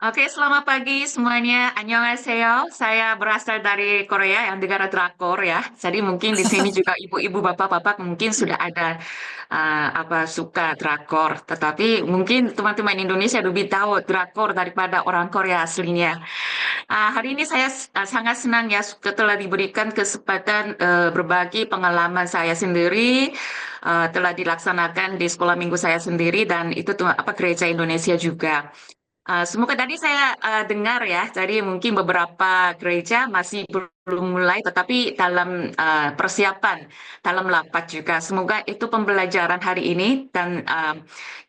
Oke, selamat pagi semuanya. Annyeonghaseyo. Saya berasal dari Korea, yang negara drakor ya. Jadi mungkin di sini juga ibu-ibu, bapak-bapak mungkin sudah ada suka drakor. Tetapi mungkin teman-teman Indonesia lebih tahu drakor daripada orang Korea aslinya. Hari ini saya sangat senang ya telah diberikan kesempatan berbagi pengalaman saya sendiri, telah dilaksanakan di sekolah minggu saya sendiri dan itu gereja Indonesia juga. Semoga tadi saya dengar ya, jadi mungkin beberapa gereja masih belum mulai, tetapi dalam persiapan, dalam lapat juga. Semoga itu pembelajaran hari ini dan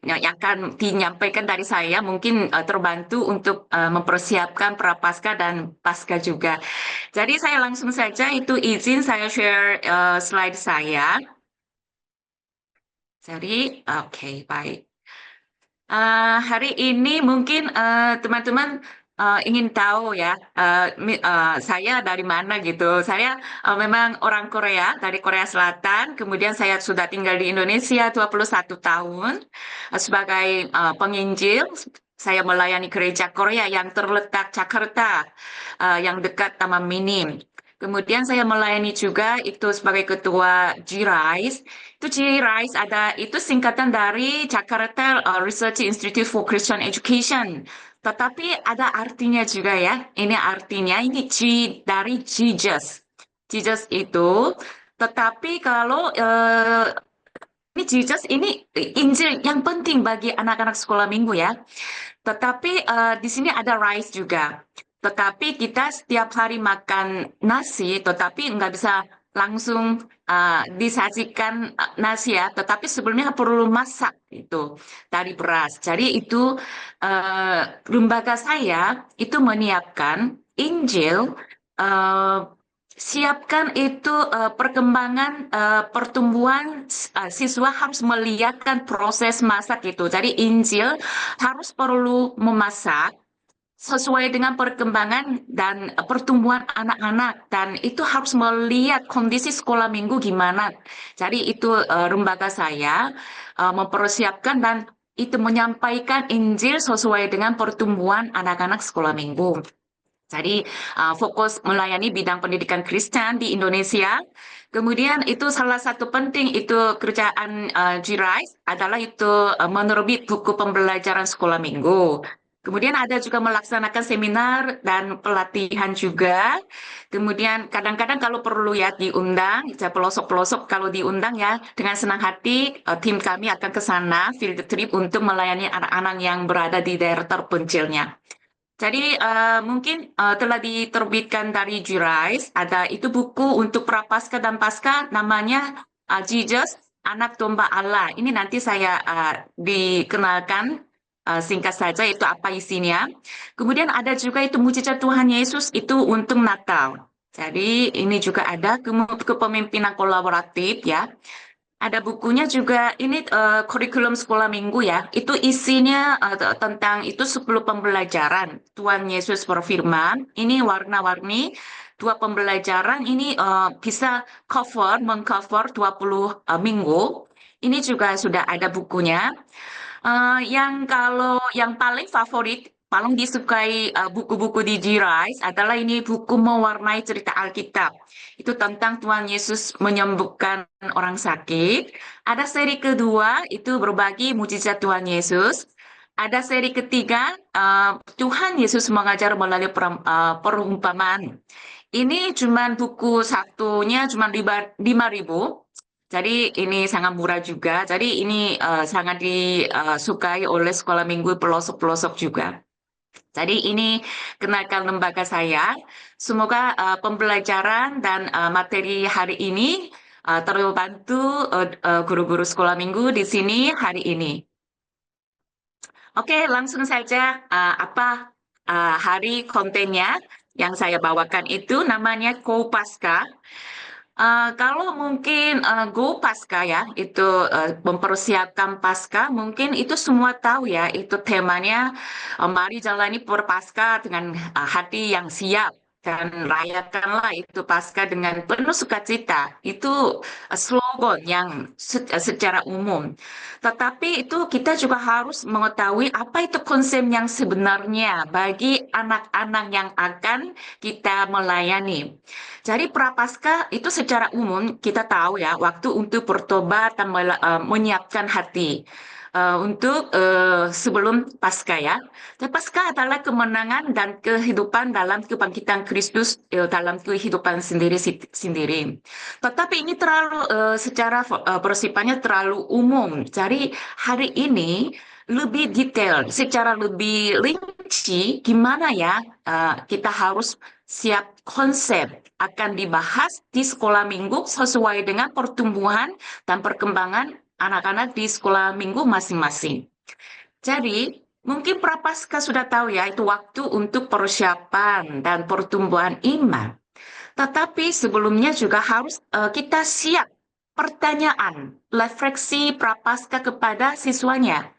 yang akan dinyampaikan dari saya mungkin terbantu untuk mempersiapkan prapaskah dan paskah juga. Jadi saya langsung saja itu izin saya share slide saya. Jadi, oke, baik. Hari ini mungkin teman-teman ingin tahu ya, saya dari mana gitu. Saya memang orang Korea, dari Korea Selatan. Kemudian saya sudah tinggal di Indonesia 21 tahun sebagai penginjil. Saya melayani gereja Korea yang terletak Jakarta, yang dekat Taman Mini. Kemudian saya melayani juga itu sebagai ketua GRISE. Itu GRISE itu singkatan dari Jakarta Research Institute for Christian Education. Tetapi ada artinya juga ya. Ini artinya ini G dari Jesus. Jesus itu. Tetapi kalau ini Jesus ini Injil yang penting bagi anak-anak sekolah minggu ya. Tetapi di sini ada rice juga. Tetapi kita setiap hari makan nasi, tetapi nggak bisa langsung disajikan nasi ya. Tetapi sebelumnya perlu masak itu dari beras. Jadi itu lembaga saya itu menyiapkan Injil, eh, siapkan itu perkembangan pertumbuhan siswa harus melihatkan proses masak itu. Jadi Injil harus perlu memasak sesuai dengan perkembangan dan pertumbuhan anak-anak dan itu harus melihat kondisi sekolah minggu gimana. Jadi itu lembaga saya mempersiapkan dan itu menyampaikan Injil sesuai dengan pertumbuhan anak-anak sekolah minggu. Jadi fokus melayani bidang pendidikan Kristen di Indonesia. Kemudian itu salah satu penting itu kerjaan GRISE adalah itu menerbit buku pembelajaran sekolah minggu. Kemudian ada juga melaksanakan seminar dan pelatihan juga. Kemudian kadang-kadang kalau perlu ya diundang, ya pelosok-pelosok kalau diundang ya dengan senang hati tim kami akan ke sana field trip untuk melayani anak-anak yang berada di daerah terpencilnya. Jadi mungkin telah diterbitkan dari Jurais, ada itu buku untuk Prapaskah dan Paskah namanya Jesus, Anak Domba Allah. Ini nanti saya dikenalkan singkat saja itu apa isinya. Kemudian ada juga itu Mujizat Tuhan Yesus itu untuk Natal. Jadi ini juga ada kepemimpinan kolaboratif ya. Ada bukunya juga, ini kurikulum sekolah minggu ya. Itu isinya tentang itu 10 pembelajaran. Tuhan Yesus berfirman, ini warna-warni, dua pembelajaran ini bisa mengcover 20 minggu. Ini juga sudah ada bukunya. Yang kalau yang paling favorit, paling disukai buku-buku di G-Rise adalah ini buku Mewarnai Cerita Alkitab. Itu tentang Tuhan Yesus menyembuhkan orang sakit. Ada seri kedua, itu berbagi mujizat Tuhan Yesus. Ada seri ketiga, Tuhan Yesus mengajar melalui perumpamaan. Ini cuman buku satunya cuma 5.000. Jadi ini sangat murah juga. Jadi ini sangat disukai oleh sekolah minggu pelosok-pelosok juga. Jadi ini kenalkan lembaga saya. Semoga pembelajaran dan materi hari ini terbantu guru-guru sekolah minggu di sini hari ini. Oke, langsung saja hari kontennya yang saya bawakan itu namanya Kopaska. Kalau mungkin Go Pasca ya, itu mempersiapkan Pasca, mungkin itu semua tahu ya, itu temanya mari jalani Perpasca dengan hati yang siap. dan rayakanlah itu Paskah dengan penuh sukacita. Itu slogan yang secara umum. Tetapi itu kita juga harus mengetahui apa itu konsep yang sebenarnya bagi anak-anak yang akan kita melayani. Jadi Prapaskah itu secara umum kita tahu ya, waktu untuk bertobat dan menyiapkan hati. Untuk sebelum Paskah ya. Dan Paskah adalah kemenangan dan kehidupan dalam kebangkitan Kristus dalam kehidupan sendiri. Tetapi ini terlalu secara bersifatnya terlalu umum. Jadi hari ini lebih detail, secara lebih rinci, gimana ya kita harus siap konsep akan dibahas di sekolah minggu sesuai dengan pertumbuhan dan perkembangan anak-anak di sekolah minggu masing-masing. Jadi, mungkin Prapaskah sudah tahu ya, itu waktu untuk persiapan dan pertumbuhan iman. Tetapi sebelumnya juga harus kita siap pertanyaan, refleksi Prapaskah kepada siswanya.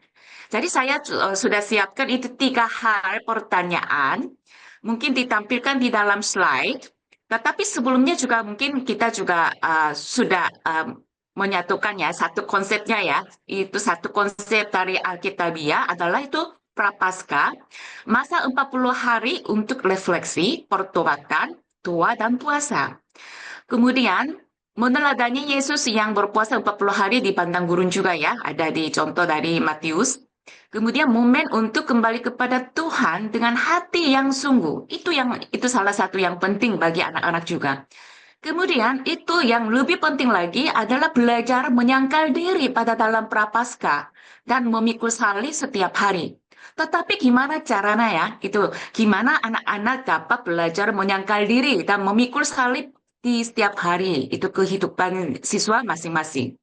Jadi saya sudah siapkan itu 3 hal pertanyaan, mungkin ditampilkan di dalam slide. Tetapi sebelumnya juga mungkin kita juga sudah menyatukan ya satu konsepnya ya. Itu satu konsep dari Alkitabiah adalah itu Prapaskah, masa 40 hari untuk refleksi, pertobatan, doa, dan puasa. Kemudian meneladani Yesus yang berpuasa 40 hari di padang gurun juga ya, ada di contoh dari Matius. Kemudian momen untuk kembali kepada Tuhan dengan hati yang sungguh. Itu salah satu yang penting bagi anak-anak juga. Kemudian itu yang lebih penting lagi adalah belajar menyangkal diri pada dalam Prapaskah dan memikul salib setiap hari. Tetapi gimana caranya ya? Itu gimana anak-anak dapat belajar menyangkal diri dan memikul salib di setiap hari. Itu kehidupan siswa masing-masing.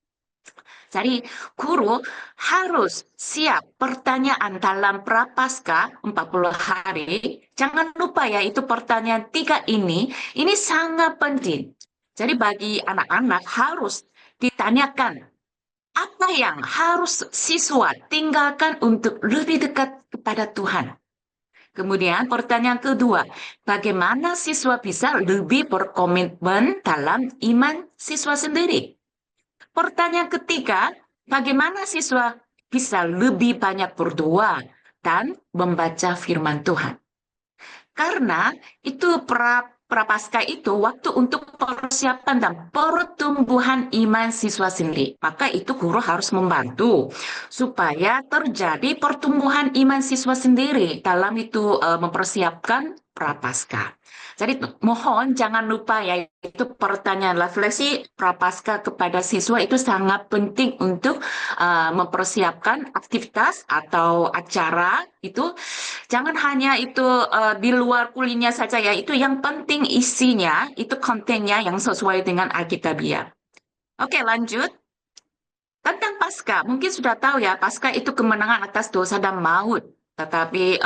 Jadi guru harus siap pertanyaan dalam Prapaskah 40 hari. Jangan lupa ya itu pertanyaan 3 ini sangat penting. Jadi bagi anak-anak harus ditanyakan apa yang harus siswa tinggalkan untuk lebih dekat kepada Tuhan. Kemudian pertanyaan kedua, bagaimana siswa bisa lebih berkomitmen dalam iman siswa sendiri? Pertanyaan ketiga, bagaimana siswa bisa lebih banyak berdoa dan membaca firman Tuhan? Karena itu Prapaskah itu waktu untuk persiapan dan pertumbuhan iman siswa sendiri. Maka itu guru harus membantu supaya terjadi pertumbuhan iman siswa sendiri dalam itu mempersiapkan Prapaskah. Jadi mohon jangan lupa ya itu pertanyaan refleksi Prapaskah kepada siswa itu sangat penting untuk mempersiapkan aktivitas atau acara itu. Jangan hanya itu di luar kulinya saja ya, itu yang penting isinya, itu kontennya yang sesuai dengan Alkitabiah. Oke, lanjut. Tentang Paskah, mungkin sudah tahu ya, Paskah itu kemenangan atas dosa dan maut. Tetapi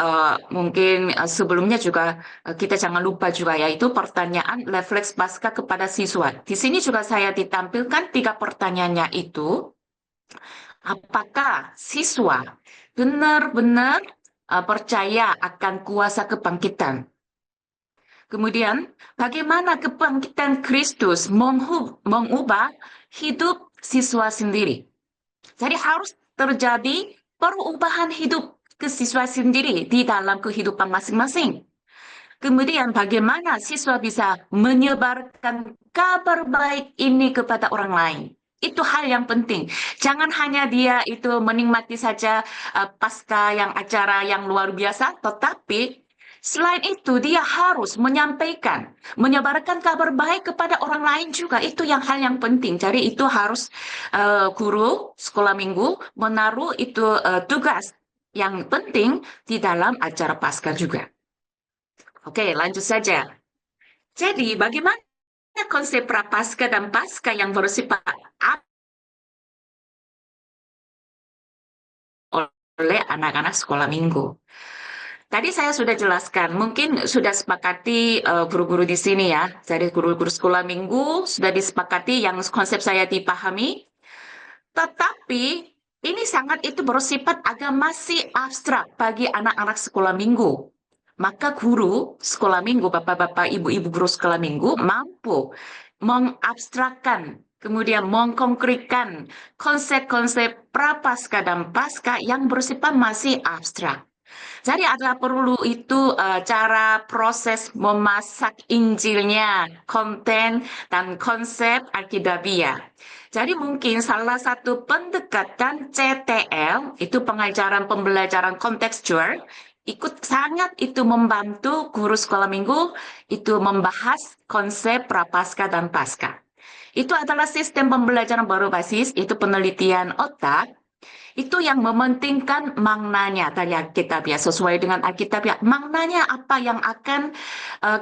mungkin sebelumnya juga kita jangan lupa juga ya, itu pertanyaan refleks Paskah kepada siswa. Di sini juga saya ditampilkan 3 pertanyaannya itu. Apakah siswa benar-benar percaya akan kuasa kebangkitan? Kemudian, bagaimana kebangkitan Kristus mengubah hidup siswa sendiri? Jadi harus terjadi perubahan hidup ke siswa sendiri di dalam kehidupan masing-masing. Kemudian bagaimana siswa bisa menyebarkan kabar baik ini kepada orang lain. Itu hal yang penting. Jangan hanya dia itu menikmati saja pasca yang acara yang luar biasa, tetapi selain itu dia harus menyampaikan, menyebarkan kabar baik kepada orang lain juga. Itu yang hal yang penting. Jadi itu harus guru sekolah minggu menaruh itu tugas yang penting di dalam acara Paskah juga. Oke, lanjut saja. Jadi, bagaimana konsep Prapaskah dan Paskah yang bersifat oleh anak-anak sekolah minggu? Tadi saya sudah jelaskan, mungkin sudah sepakati guru-guru di sini ya. Jadi guru-guru sekolah minggu sudah disepakati yang konsep saya dipahami. Tetapi ini sangat itu bersifat agak masih abstrak bagi anak-anak sekolah minggu. maka guru sekolah minggu, bapak-bapak, ibu-ibu guru sekolah minggu mampu mengabstrakkan, kemudian mengkonkretkan konsep-konsep prapaskah dan pasca yang bersifat masih abstrak. Jadi adalah perlu itu cara proses memasak Injilnya, konten dan konsep Alkitabiah. Jadi mungkin salah satu pendekatan CTL itu pengajaran pembelajaran kontekstual ikut sangat itu membantu guru sekolah minggu itu membahas konsep prapaskah dan pasca. Itu adalah sistem pembelajaran baru basis, itu penelitian otak itu yang mementingkan maknanya dari Alkitabiah sesuai dengan Alkitabiah. Maknanya apa yang akan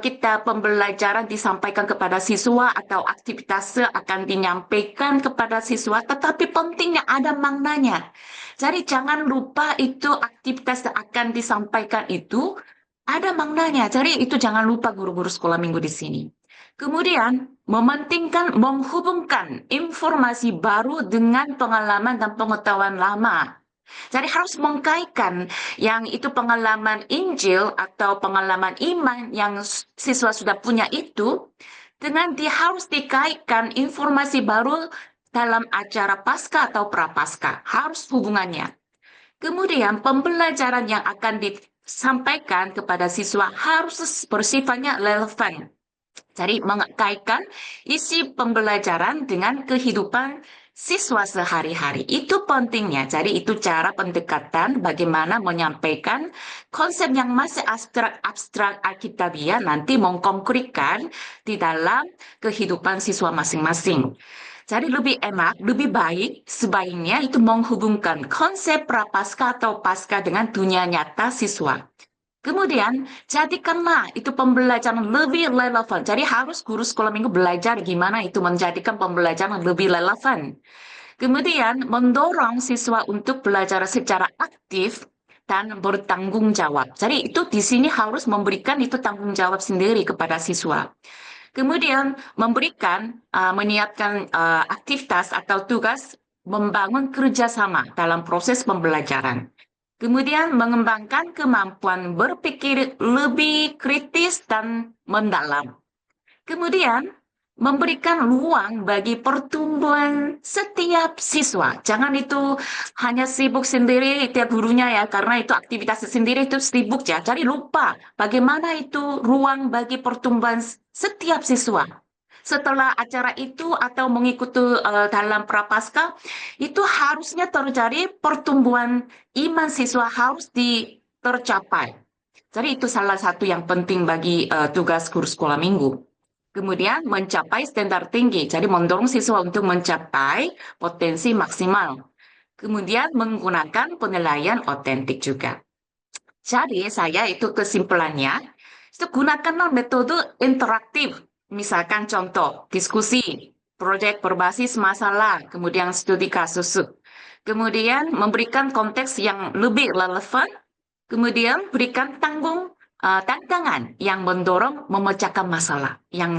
kita pembelajaran disampaikan kepada siswa atau aktivitas akan dinyampaikan kepada siswa, tetapi pentingnya ada maknanya. Jadi jangan lupa itu aktivitas yang akan disampaikan itu ada maknanya. Jadi itu jangan lupa guru-guru sekolah minggu di sini. Kemudian, mementingkan menghubungkan informasi baru dengan pengalaman dan pengetahuan lama. Jadi harus mengkaitkan yang itu pengalaman Injil atau pengalaman iman yang siswa sudah punya itu dengan harus dikaitkan informasi baru dalam acara pasca atau prapaskah. Harus hubungannya. Kemudian pembelajaran yang akan disampaikan kepada siswa harus bersifatnya relevan. Jadi mengkaitkan isi pembelajaran dengan kehidupan siswa sehari-hari. Itu pentingnya. Jadi itu cara pendekatan bagaimana menyampaikan konsep yang masih abstrak Alkitabiah nanti mengkonkretkan di dalam kehidupan siswa masing-masing. Jadi lebih enak, lebih baik sebaiknya itu menghubungkan konsep prapaskah atau pasca dengan dunia nyata siswa. Kemudian, jadikanlah itu pembelajaran lebih relevan. Jadi harus guru sekolah minggu belajar gimana itu menjadikan pembelajaran lebih relevan. Kemudian, mendorong siswa untuk belajar secara aktif dan bertanggung jawab. Jadi itu di sini harus memberikan itu tanggung jawab sendiri kepada siswa. Kemudian, menyiapkan aktivitas atau tugas membangun kerjasama dalam proses pembelajaran. Kemudian mengembangkan kemampuan berpikir lebih kritis dan mendalam. Kemudian memberikan ruang bagi pertumbuhan setiap siswa. Jangan itu hanya sibuk sendiri tiap gurunya ya, karena itu aktivitas sendiri itu sibuk ya. Jadi lupa bagaimana itu ruang bagi pertumbuhan setiap siswa. Setelah acara itu atau mengikuti dalam prapaskah, itu harusnya terjadi pertumbuhan iman siswa harus tercapai. Jadi itu salah satu yang penting bagi tugas guru sekolah minggu. Kemudian mencapai standar tinggi, jadi mendorong siswa untuk mencapai potensi maksimal. Kemudian menggunakan penilaian otentik juga. Jadi saya itu kesimpulannya, itu gunakanlah metode interaktif. Misalkan contoh, diskusi, proyek berbasis masalah, kemudian studi kasus. Kemudian memberikan konteks yang lebih relevan, kemudian berikan tantangan yang mendorong memecahkan masalah, yang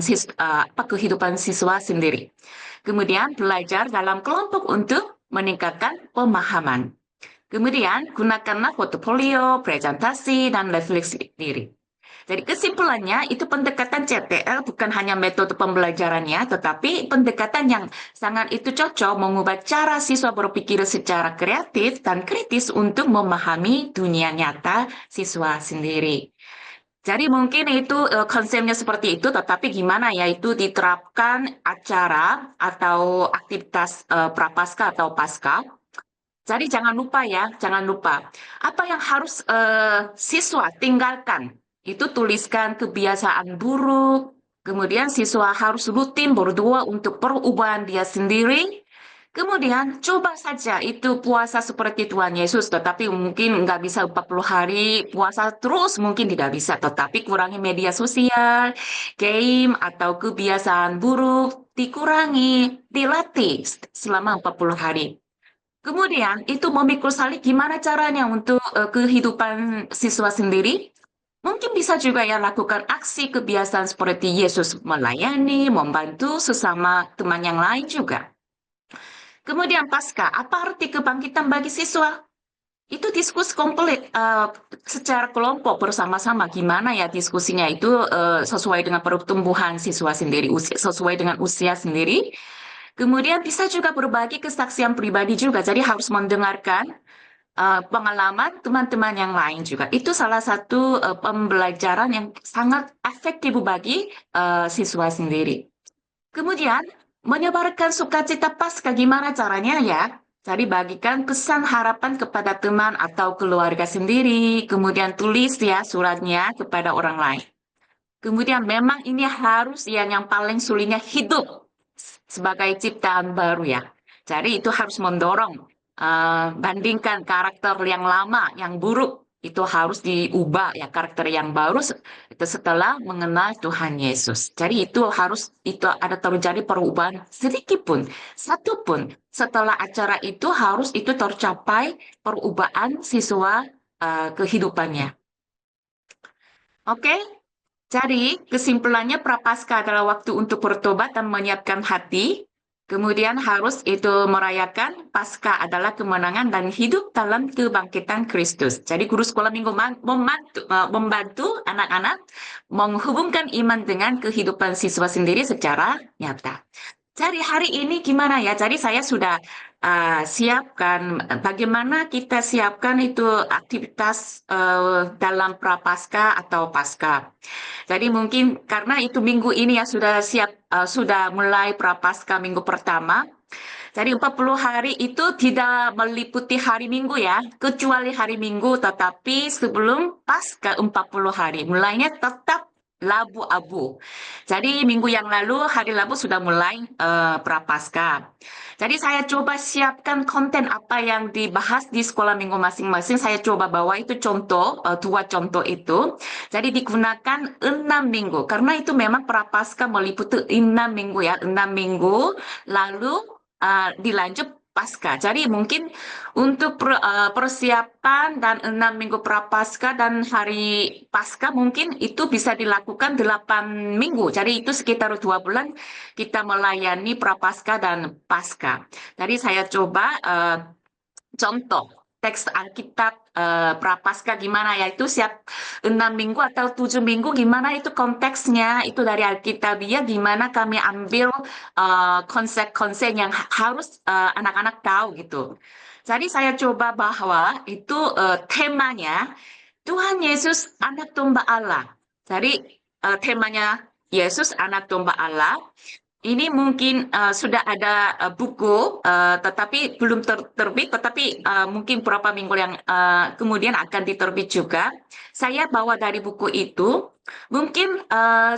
kehidupan siswa sendiri. Kemudian belajar dalam kelompok untuk meningkatkan pemahaman. Kemudian, gunakanlah portofolio, presentasi, dan refleksi diri. Jadi kesimpulannya, itu pendekatan CTL bukan hanya metode pembelajarannya, tetapi pendekatan yang sangat itu cocok mengubah cara siswa berpikir secara kreatif dan kritis untuk memahami dunia nyata siswa sendiri. Jadi mungkin itu konsepnya seperti itu, tetapi gimana ya itu diterapkan acara atau aktivitas prapaskah atau pasca. Jadi jangan lupa ya, jangan lupa. Apa yang harus siswa tinggalkan? Itu tuliskan kebiasaan buruk, kemudian siswa harus rutin berdoa untuk perubahan dia sendiri. Kemudian coba saja itu puasa seperti Tuhan Yesus, tetapi mungkin nggak bisa 40 hari puasa terus, mungkin tidak bisa. Tetapi kurangi media sosial, game, atau kebiasaan buruk, dikurangi, dilatih selama 40 hari. Kemudian itu memikul salib gimana caranya untuk kehidupan siswa sendiri? Mungkin bisa juga ya lakukan aksi kebiasaan seperti Yesus melayani, membantu sesama teman yang lain juga. Kemudian pasca, apa arti kebangkitan bagi siswa? Itu diskusi komplit secara kelompok bersama-sama gimana ya diskusinya itu sesuai dengan pertumbuhan siswa sendiri, sesuai dengan usia sendiri. Kemudian bisa juga berbagi kesaksian pribadi juga. Jadi harus mendengarkan pengalaman teman-teman yang lain juga. Itu salah satu pembelajaran yang sangat efektif bagi siswa sendiri. Kemudian, menyebarkan sukacita Paskah gimana caranya ya? Jadi bagikan pesan harapan kepada teman atau keluarga sendiri, kemudian tulis ya suratnya kepada orang lain. Kemudian memang ini harus yang paling sulitnya hidup sebagai ciptaan baru ya. Jadi itu harus mendorong, bandingkan karakter yang lama, yang buruk, itu harus diubah ya karakter yang baru itu setelah mengenal Tuhan Yesus. Jadi itu ada terjadi perubahan sedikit pun, satu pun setelah acara itu harus itu tercapai perubahan siswa kehidupannya. Oke? Jadi, kesimpulannya Prapaskah adalah waktu untuk bertobat dan menyiapkan hati. Kemudian harus itu merayakan Paskah adalah kemenangan dan hidup dalam kebangkitan Kristus. Jadi guru sekolah minggu membantu anak-anak menghubungkan iman dengan kehidupan siswa sendiri secara nyata. Jadi hari ini gimana ya? Jadi saya sudah siapkan bagaimana kita siapkan itu aktivitas dalam Prapaskah atau Paskah. Jadi mungkin karena itu minggu ini ya sudah siap, sudah mulai Prapaskah minggu pertama. Jadi 40 hari itu tidak meliputi hari Minggu ya, kecuali hari Minggu, tetapi sebelum Paskah 40 hari, mulainya tetap Labu Abu. Jadi minggu yang lalu, hari Rabu sudah mulai Prapaskah. Jadi saya coba siapkan konten apa yang dibahas di sekolah minggu masing-masing. Saya coba bawa itu contoh, dua contoh itu. Jadi digunakan 6 minggu, karena itu memang Prapaskah meliputi 6 minggu ya, 6 minggu. Lalu dilanjut pasca. Jadi mungkin untuk persiapan dan 6 minggu prapaskah dan hari pasca mungkin itu bisa dilakukan 8 minggu. Jadi itu sekitar 2 bulan kita melayani prapaskah dan pasca. Jadi saya coba contoh teks Alkitab Prapaskah gimana ya itu siap 6 minggu atau 7 minggu gimana itu konteksnya itu dari Alkitabiah gimana kami ambil konsep-konsep yang harus anak-anak tahu gitu. Jadi saya coba bahwa itu temanya Tuhan Yesus Anak Domba Allah. Jadi temanya Yesus Anak Domba Allah ini mungkin sudah ada buku, tetapi belum terbit, tetapi mungkin beberapa minggu yang kemudian akan diterbit juga. Saya bawa dari buku itu, mungkin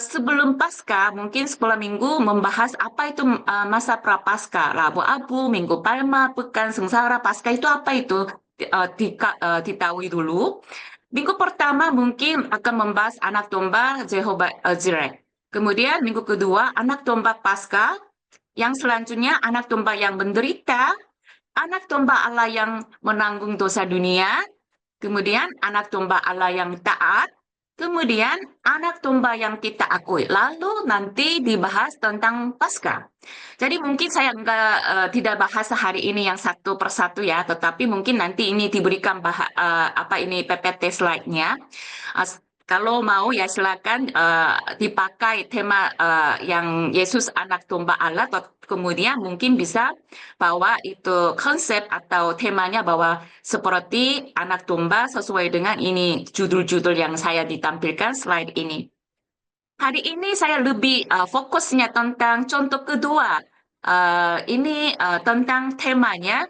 sebelum Paskah, mungkin 10 minggu membahas apa itu masa Prapaskah, Rabu Abu, Minggu Palma, Pekan Sengsara, Paskah itu apa itu, diketahui dulu. Minggu pertama mungkin akan membahas anak domba Jehovah Jireh. Kemudian minggu kedua, anak domba Paskah. Yang selanjutnya, anak domba yang menderita. Anak domba Allah yang menanggung dosa dunia. Kemudian, anak domba Allah yang taat. Kemudian, anak domba yang kita akui. Lalu nanti dibahas tentang Paskah. Jadi mungkin saya tidak bahas hari ini yang satu persatu ya, tetapi mungkin nanti ini diberikan apa ini PPT slide-nya. Kalau mau ya silakan dipakai tema yang Yesus Anak Domba Allah, kemudian mungkin bisa bawa itu konsep atau temanya bahwa seperti anak domba sesuai dengan ini judul-judul yang saya ditampilkan slide ini. Hari ini saya lebih fokusnya tentang contoh kedua. Ini tentang temanya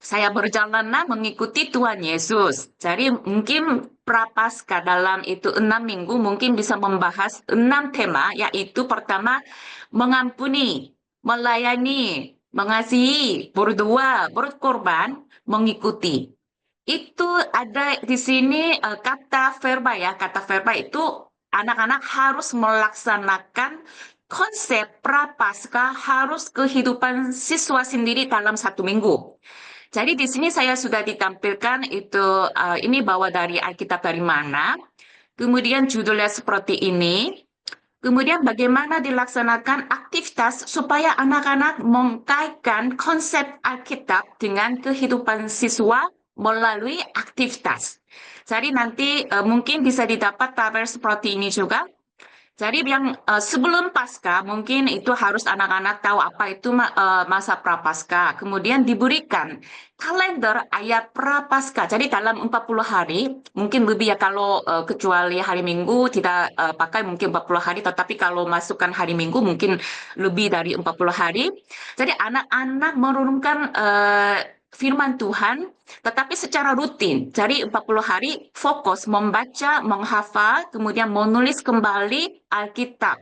saya berjalanlah mengikuti Tuhan Yesus. Jadi mungkin Prapaskah dalam itu 6 minggu mungkin bisa membahas 6 tema, yaitu pertama mengampuni, melayani, mengasihi, berdoa, berkorban, mengikuti. Itu ada di sini kata verba ya, kata verba itu anak-anak harus melaksanakan konsep Prapaskah harus kehidupan siswa sendiri dalam 1 minggu. Jadi di sini saya sudah ditampilkan itu ini bawa dari Alkitab dari mana. Kemudian judulnya seperti ini. Kemudian bagaimana dilaksanakan aktivitas supaya anak-anak mengkaitkan konsep Alkitab dengan kehidupan siswa melalui aktivitas. Jadi nanti mungkin bisa didapat tabel seperti ini juga. Jadi yang sebelum Pasca mungkin itu harus anak-anak tahu apa itu masa Prapaskah. Kemudian diberikan kalender ayat Prapaskah. Jadi dalam 40 hari, mungkin lebih ya kalau kecuali hari Minggu tidak pakai mungkin 40 hari, tetapi kalau masukkan hari Minggu mungkin lebih dari 40 hari. Jadi anak-anak merenungkan firman Tuhan tetapi secara rutin. Jadi 40 hari fokus membaca, menghafal, kemudian menulis kembali Alkitab.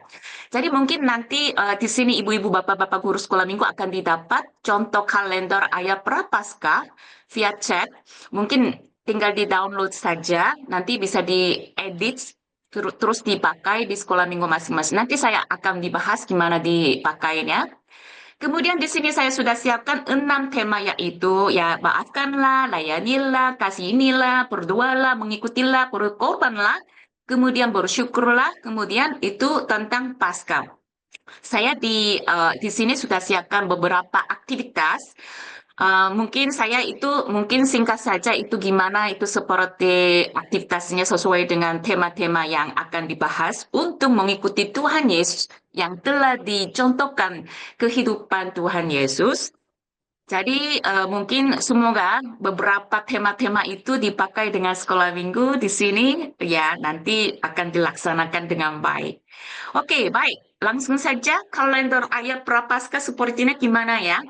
Jadi mungkin nanti di sini ibu-ibu, bapak-bapak guru sekolah minggu akan didapat contoh kalender ayat Prapaskah via chat. Mungkin tinggal di-download saja, nanti bisa diedit terus dipakai di sekolah minggu masing-masing. Nanti saya akan dibahas gimana dipakainya. Kemudian di sini saya sudah siapkan 6 tema yaitu ya maafkanlah, layanilah, kasihinilah, berdoalah, mengikutilah, berkorbanlah, kemudian bersyukurlah, kemudian itu tentang Paskah. Saya di sini sudah siapkan beberapa aktivitas. Mungkin saya itu mungkin singkat saja itu gimana itu seperti aktivitasnya sesuai dengan tema-tema yang akan dibahas untuk mengikuti Tuhan Yesus yang telah dicontohkan kehidupan Tuhan Yesus. Jadi mungkin semoga beberapa tema-tema itu dipakai dengan sekolah minggu di sini ya nanti akan dilaksanakan dengan baik. Oke, baik. Langsung saja kalender ayat Prapaskah sepertinya gimana ya?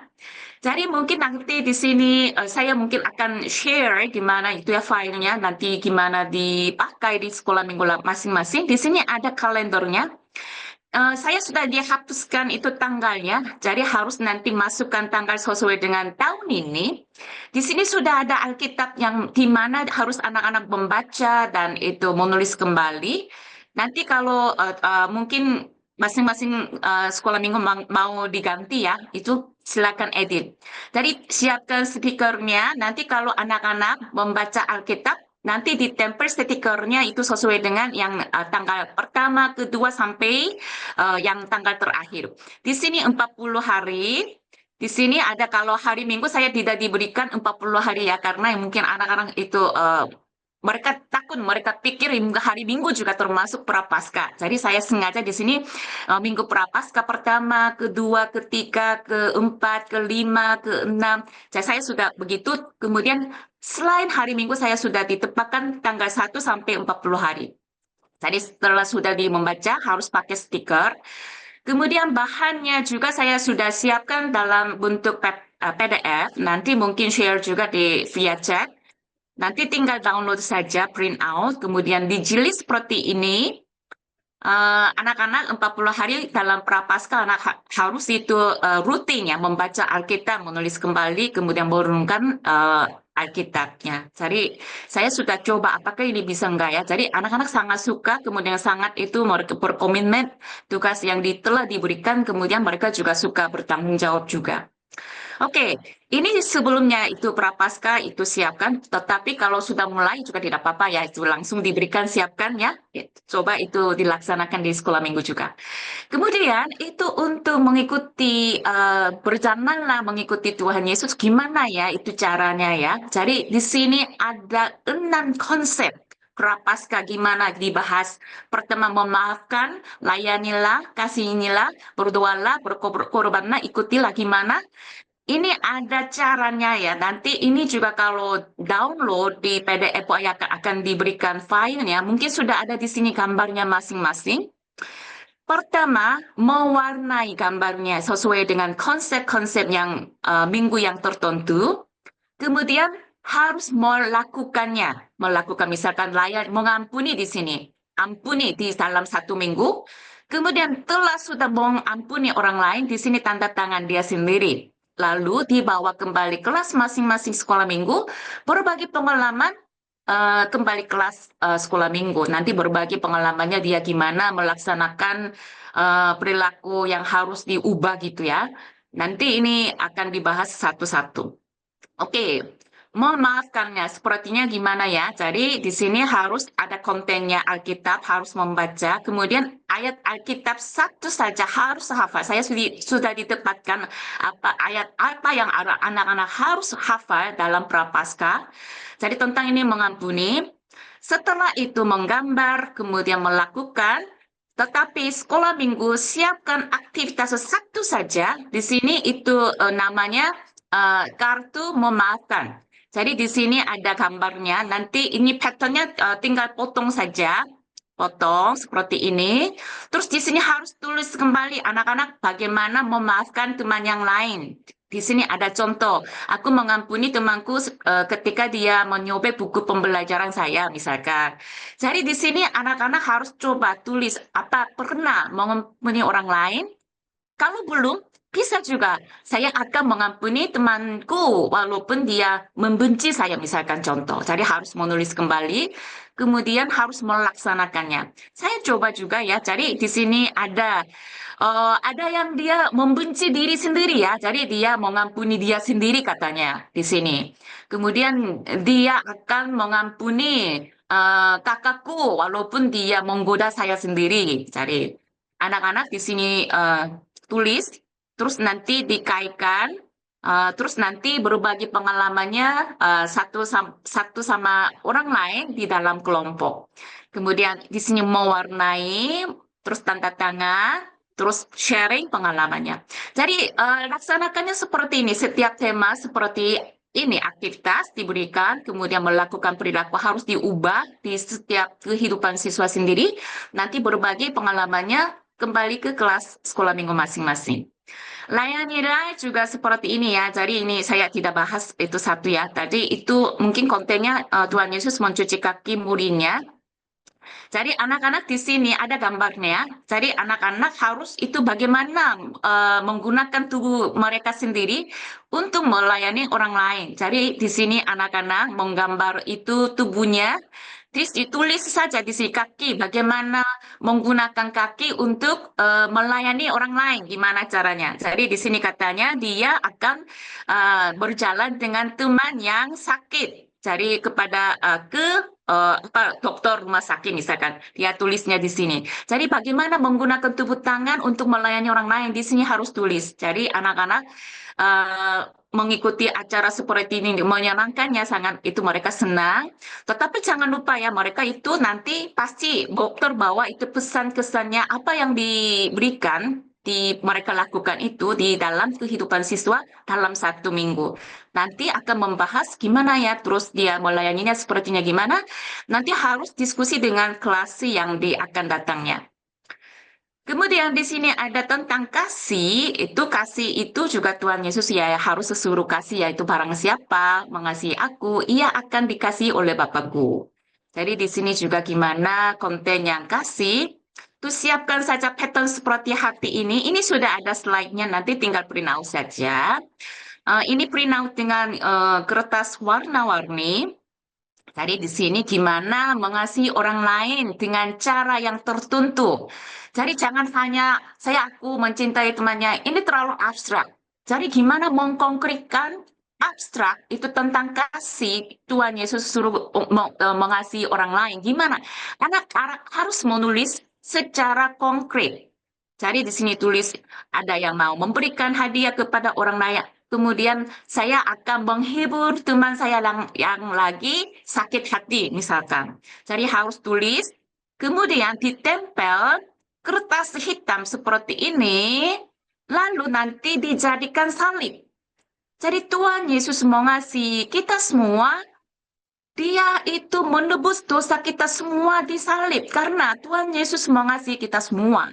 Jadi mungkin nanti di sini saya mungkin akan share gimana itu ya filenya, nanti gimana dipakai di sekolah minggu masing-masing. Di sini ada kalendernya. Saya sudah dihapuskan itu tanggalnya, jadi harus nanti masukkan tanggal sesuai dengan tahun ini. Di sini sudah ada Alkitab yang di mana harus anak-anak membaca dan itu menulis kembali. Nanti kalau mungkin masing-masing sekolah minggu mau diganti ya, itu silakan edit. Jadi siapkan stikernya, nanti kalau anak-anak membaca Alkitab, nanti ditempel stikernya itu sesuai dengan yang tanggal pertama, kedua, sampai yang tanggal terakhir. Di sini 40 hari. Di sini ada kalau hari Minggu saya tidak diberikan 40 hari ya karena mungkin anak-anak itu mereka takut, mereka pikir hari Minggu juga termasuk Prapaskah. Jadi saya sengaja di sini Minggu Prapaskah pertama, kedua, ketiga, keempat, kelima, keenam. Jadi saya sudah begitu. Kemudian selain hari Minggu saya sudah ditetapkan tanggal 1 sampai 40 hari. Jadi setelah sudah membaca harus pakai stiker. Kemudian bahannya juga saya sudah siapkan dalam bentuk PDF. Nanti mungkin share juga di via chat. Nanti tinggal download saja, print out, kemudian dijilid seperti ini. Anak-anak 40 hari dalam Prapaskah harus itu rutin ya membaca Alkitab, menulis kembali, kemudian merenungkan Alkitabnya. Jadi saya sudah coba apakah ini bisa enggak ya. Jadi anak-anak sangat suka, kemudian sangat itu mereka berkomitmen tugas yang telah diberikan, kemudian mereka juga suka bertanggung jawab juga. Oke, ini sebelumnya itu Prapaskah itu siapkan, tetapi kalau sudah mulai juga tidak apa-apa ya, itu langsung diberikan siapkan ya. Coba itu dilaksanakan di sekolah minggu juga. Kemudian itu untuk mengikuti berjalanlah mengikuti Tuhan Yesus gimana ya itu caranya ya. Jadi di sini ada 6 konsep Prapaskah gimana dibahas. Pertama memaafkan, layanilah, kasihinilah, berdoalah, berkorbanlah, ikutilah gimana. Ini ada caranya ya. Nanti ini juga kalau download di PDF yang akan diberikan filenya, mungkin sudah ada di sini gambarnya masing-masing. Pertama, mewarnai gambarnya sesuai dengan konsep-konsep yang minggu yang tertentu. Kemudian harus melakukan misalkan layan, mengampuni di sini, ampuni di dalam 1 minggu. Kemudian telah sudah mengampuni orang lain, di sini tanda tangan dia sendiri. Lalu dibawa kembali kelas masing-masing sekolah minggu, berbagi pengalaman kembali kelas sekolah minggu. Nanti berbagi pengalamannya dia gimana melaksanakan perilaku yang harus diubah gitu ya. Nanti ini akan dibahas satu-satu. Oke, memaafkannya. Sepertinya gimana ya? Jadi di sini harus ada kontennya Alkitab, harus membaca. Kemudian ayat Alkitab satu saja harus hafal. Saya sudah ditempatkan ayat apa yang anak-anak harus hafal dalam Prapaskah. Jadi tentang ini mengampuni. Setelah itu menggambar, kemudian melakukan. Tetapi sekolah minggu siapkan aktivitas satu saja. Di sini itu namanya kartu memaafkan. Jadi di sini ada gambarnya. Nanti ini patternnya tinggal potong saja. Potong seperti ini. Terus di sini harus tulis kembali anak-anak bagaimana memaafkan teman yang lain. Di sini ada contoh. Aku mengampuni temanku ketika dia menyobek buku pembelajaran saya, misalkan. Jadi di sini anak-anak harus coba tulis apa pernah mengampuni orang lain. Kalau belum, bisa juga. Saya akan mengampuni temanku walaupun dia membenci saya, misalkan contoh. Jadi harus menulis kembali, kemudian harus melaksanakannya. Saya coba juga ya. Jadi di sini ada yang dia membenci diri sendiri ya. Jadi dia mengampuni dia sendiri katanya di sini. Kemudian dia akan mengampuni kakakku walaupun dia menggoda saya sendiri. Jadi anak-anak di sini tulis, terus nanti dikaitkan, terus nanti berbagi pengalamannya satu sama orang lain di dalam kelompok. Kemudian di sini mewarnai, terus tanda tangan, terus sharing pengalamannya. Jadi laksanakannya seperti ini, setiap tema seperti ini aktivitas diberikan, kemudian melakukan perilaku harus diubah di setiap kehidupan siswa sendiri, nanti berbagi pengalamannya kembali ke kelas sekolah minggu masing-masing. Layanilah juga seperti ini ya. Jadi ini saya tidak bahas itu satu ya. Tadi itu mungkin kontennya Tuhan Yesus mencuci kaki muridnya. Jadi anak-anak di sini ada gambarnya. Jadi anak-anak harus itu bagaimana menggunakan tubuh mereka sendiri untuk melayani orang lain. Jadi di sini anak-anak menggambar itu tubuhnya. Terus ditulis saja di sini kaki, bagaimana menggunakan kaki untuk melayani orang lain, gimana caranya. Jadi di sini katanya dia akan berjalan dengan teman yang sakit. Jadi ke dokter rumah sakit misalkan dia tulisnya di sini. Jadi bagaimana menggunakan tubuh tangan untuk melayani orang lain di sini harus tulis. Jadi anak-anak eh, mengikuti acara seperti ini menyenangkannya sangat itu mereka senang. Tetapi jangan lupa ya mereka itu nanti pasti dokter bawa itu pesan-kesannya apa yang diberikan mereka lakukan itu di dalam kehidupan siswa dalam 1 minggu. Nanti akan membahas gimana ya, terus dia melayaninya sepertinya gimana. Nanti harus diskusi dengan kelas yang akan datangnya. Kemudian di sini ada tentang kasih itu juga Tuhan Yesus ya harus sesuruh kasih, yaitu barang siapa mengasihi aku, ia akan dikasihi oleh Bapakku. Jadi di sini juga gimana konten yang kasih, tuh siapkan saja pattern seperti hati ini sudah ada slide-nya, nanti tinggal print out saja. Ini print out dengan kertas warna-warni. Jadi di sini gimana mengasihi orang lain dengan cara yang tertentu. Jadi jangan hanya aku mencintai temannya, ini terlalu abstrak. Jadi gimana mengkonkretkan abstrak itu tentang kasih Tuhan Yesus suruh mengasihi orang lain. Gimana? Anak-anak harus menulis secara konkret. Jadi di sini tulis ada yang mau memberikan hadiah kepada orang lain. Kemudian saya akan menghibur teman saya yang lagi sakit hati misalkan. Jadi harus tulis, kemudian ditempel kertas hitam seperti ini, lalu nanti dijadikan salib. Jadi Tuhan Yesus mengasihi kita semua, dia itu menebus dosa kita semua di salib karena Tuhan Yesus mengasihi kita semua.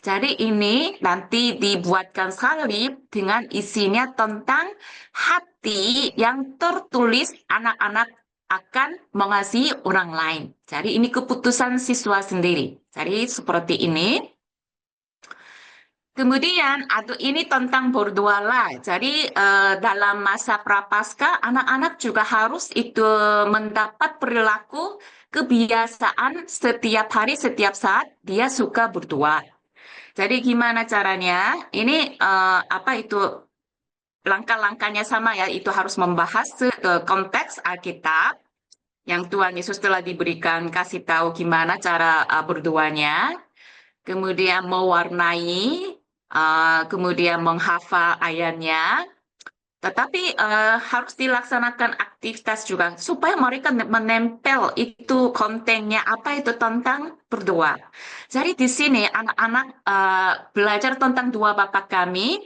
Jadi ini nanti dibuatkan salib dengan isinya tentang hati yang tertulis anak-anak akan mengasihi orang lain. Jadi ini keputusan siswa sendiri. Jadi seperti ini. Kemudian ini tentang berdoalah. Jadi dalam masa prapaskah anak-anak juga harus itu mendapat perilaku kebiasaan setiap hari setiap saat dia suka berdoa. Jadi gimana caranya? Ini apa itu langkah-langkahnya sama ya, itu harus membahas konteks Alkitab yang Tuhan Yesus telah diberikan kasih tahu gimana cara berdoanya, kemudian mewarnai, kemudian menghafal ayatnya, tetapi harus dilaksanakan aktivitas juga supaya mereka menempel itu kontennya apa itu tentang berdoa. Jadi di sini anak-anak belajar tentang doa Bapa Kami,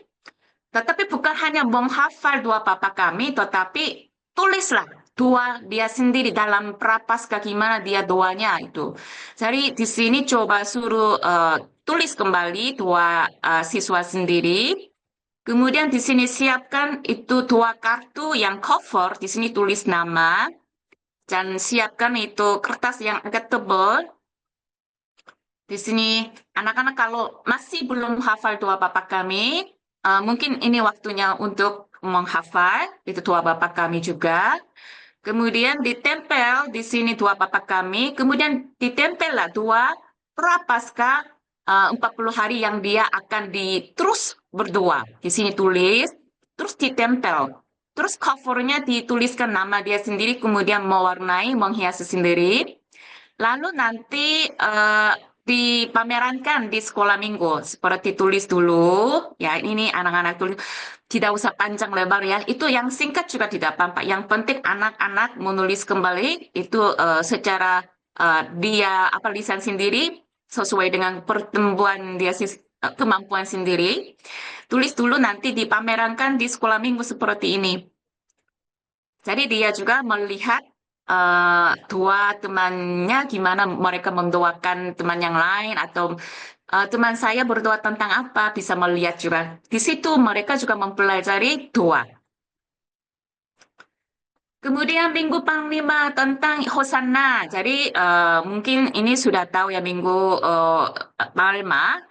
tetapi bukan hanya menghafal doa Bapa Kami, tetapi tulislah doa dia sendiri dalam prapaskah gimana dia doanya itu. Jadi di sini coba suruh tulis kembali doa siswa sendiri. Kemudian di sini siapkan itu dua kartu yang cover, di sini tulis nama, dan siapkan itu kertas yang agak tebal. Di sini anak-anak kalau masih belum hafal doa Bapa Kami, mungkin ini waktunya untuk menghafal itu doa Bapa Kami juga. Kemudian ditempel di sini doa Bapa Kami, kemudian ditempellah doa prapaskah 40 hari yang dia akan terus berdoa. Di sini tulis, terus ditempel. Terus covernya dituliskan nama dia sendiri, kemudian mewarnai, menghiasi sendiri. Lalu nanti dipamerankan di sekolah minggu, seperti tulis dulu, ya ini anak-anak tulis, tidak usah panjang lebar ya, itu yang singkat juga tidak apa-apa. Yang penting anak-anak menulis kembali itu secara dia apa lisan sendiri sesuai dengan pertumbuhan dia kemampuan sendiri. Tulis dulu nanti dipamerankan di sekolah minggu seperti ini. Jadi dia juga melihat doa temannya gimana mereka mendoakan teman yang lain atau teman saya berdoa tentang apa bisa melihat juga. Di situ mereka juga mempelajari doa. Kemudian Minggu Panglima tentang Hosanna. Jadi mungkin ini sudah tahu ya Minggu Panglima.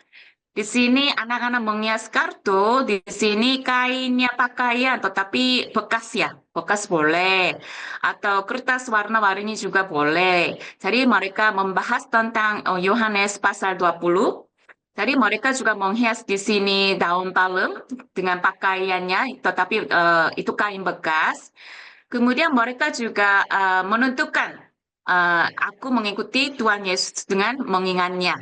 Di sini anak-anak menghias kartu, di sini kainnya pakaian, tetapi bekas ya, bekas boleh. Atau kertas warna-warni juga boleh. Jadi mereka membahas tentang Yohanes pasal 20. Jadi mereka juga menghias di sini daun palem dengan pakaiannya, tetapi itu kain bekas. Kemudian mereka juga menentukan, aku mengikuti Tuhan Yesus dengan mengingatnya.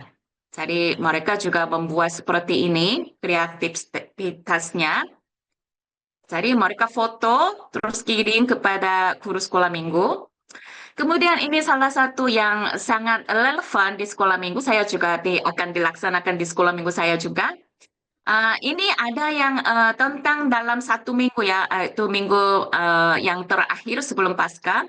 Jadi mereka juga membuat seperti ini kreativitasnya. Jadi mereka foto terus kirim kepada guru sekolah minggu. Kemudian ini salah satu yang sangat relevan di sekolah minggu saya juga akan dilaksanakan di sekolah minggu saya juga. Ini ada yang tentang dalam satu minggu ya, itu minggu yang terakhir sebelum Paskah.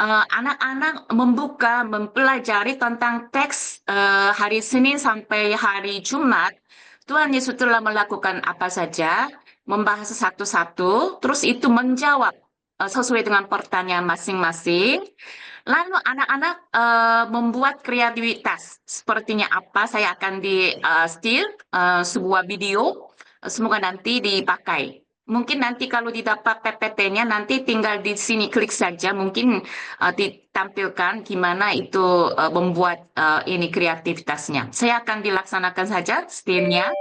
Anak-anak mempelajari tentang teks hari Senin sampai hari Jumat. Tuhan Yesus telah melakukan apa saja, membahas satu-satu, terus itu menjawab sesuai dengan pertanyaan masing-masing. Lalu anak-anak membuat kreativitas. Sepertinya apa, saya akan di steal sebuah video, semoga nanti dipakai. Mungkin nanti kalau didapat PPT-nya nanti tinggal di sini klik saja mungkin ditampilkan gimana itu membuat ini kreativitasnya. Saya akan dilaksanakan saja steam-nya.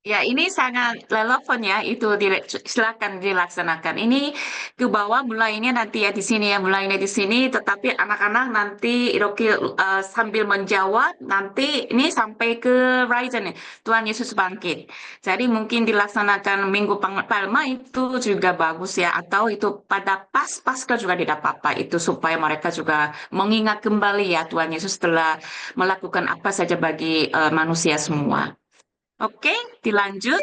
Ya, ini sangat relevan ya, itu silakan dilaksanakan. Ini ke bawah mulainya nanti ya di sini ya, mulainya di sini, tetapi anak-anak nanti Rocky sambil menjawab, nanti ini sampai ke Risen nih, Tuhan Yesus bangkit. Jadi mungkin dilaksanakan Minggu Palma itu juga bagus ya, atau itu pada pas Paskah juga tidak apa-apa, itu supaya mereka juga mengingat kembali ya Tuhan Yesus telah melakukan apa saja bagi manusia semua. Oke, dilanjut.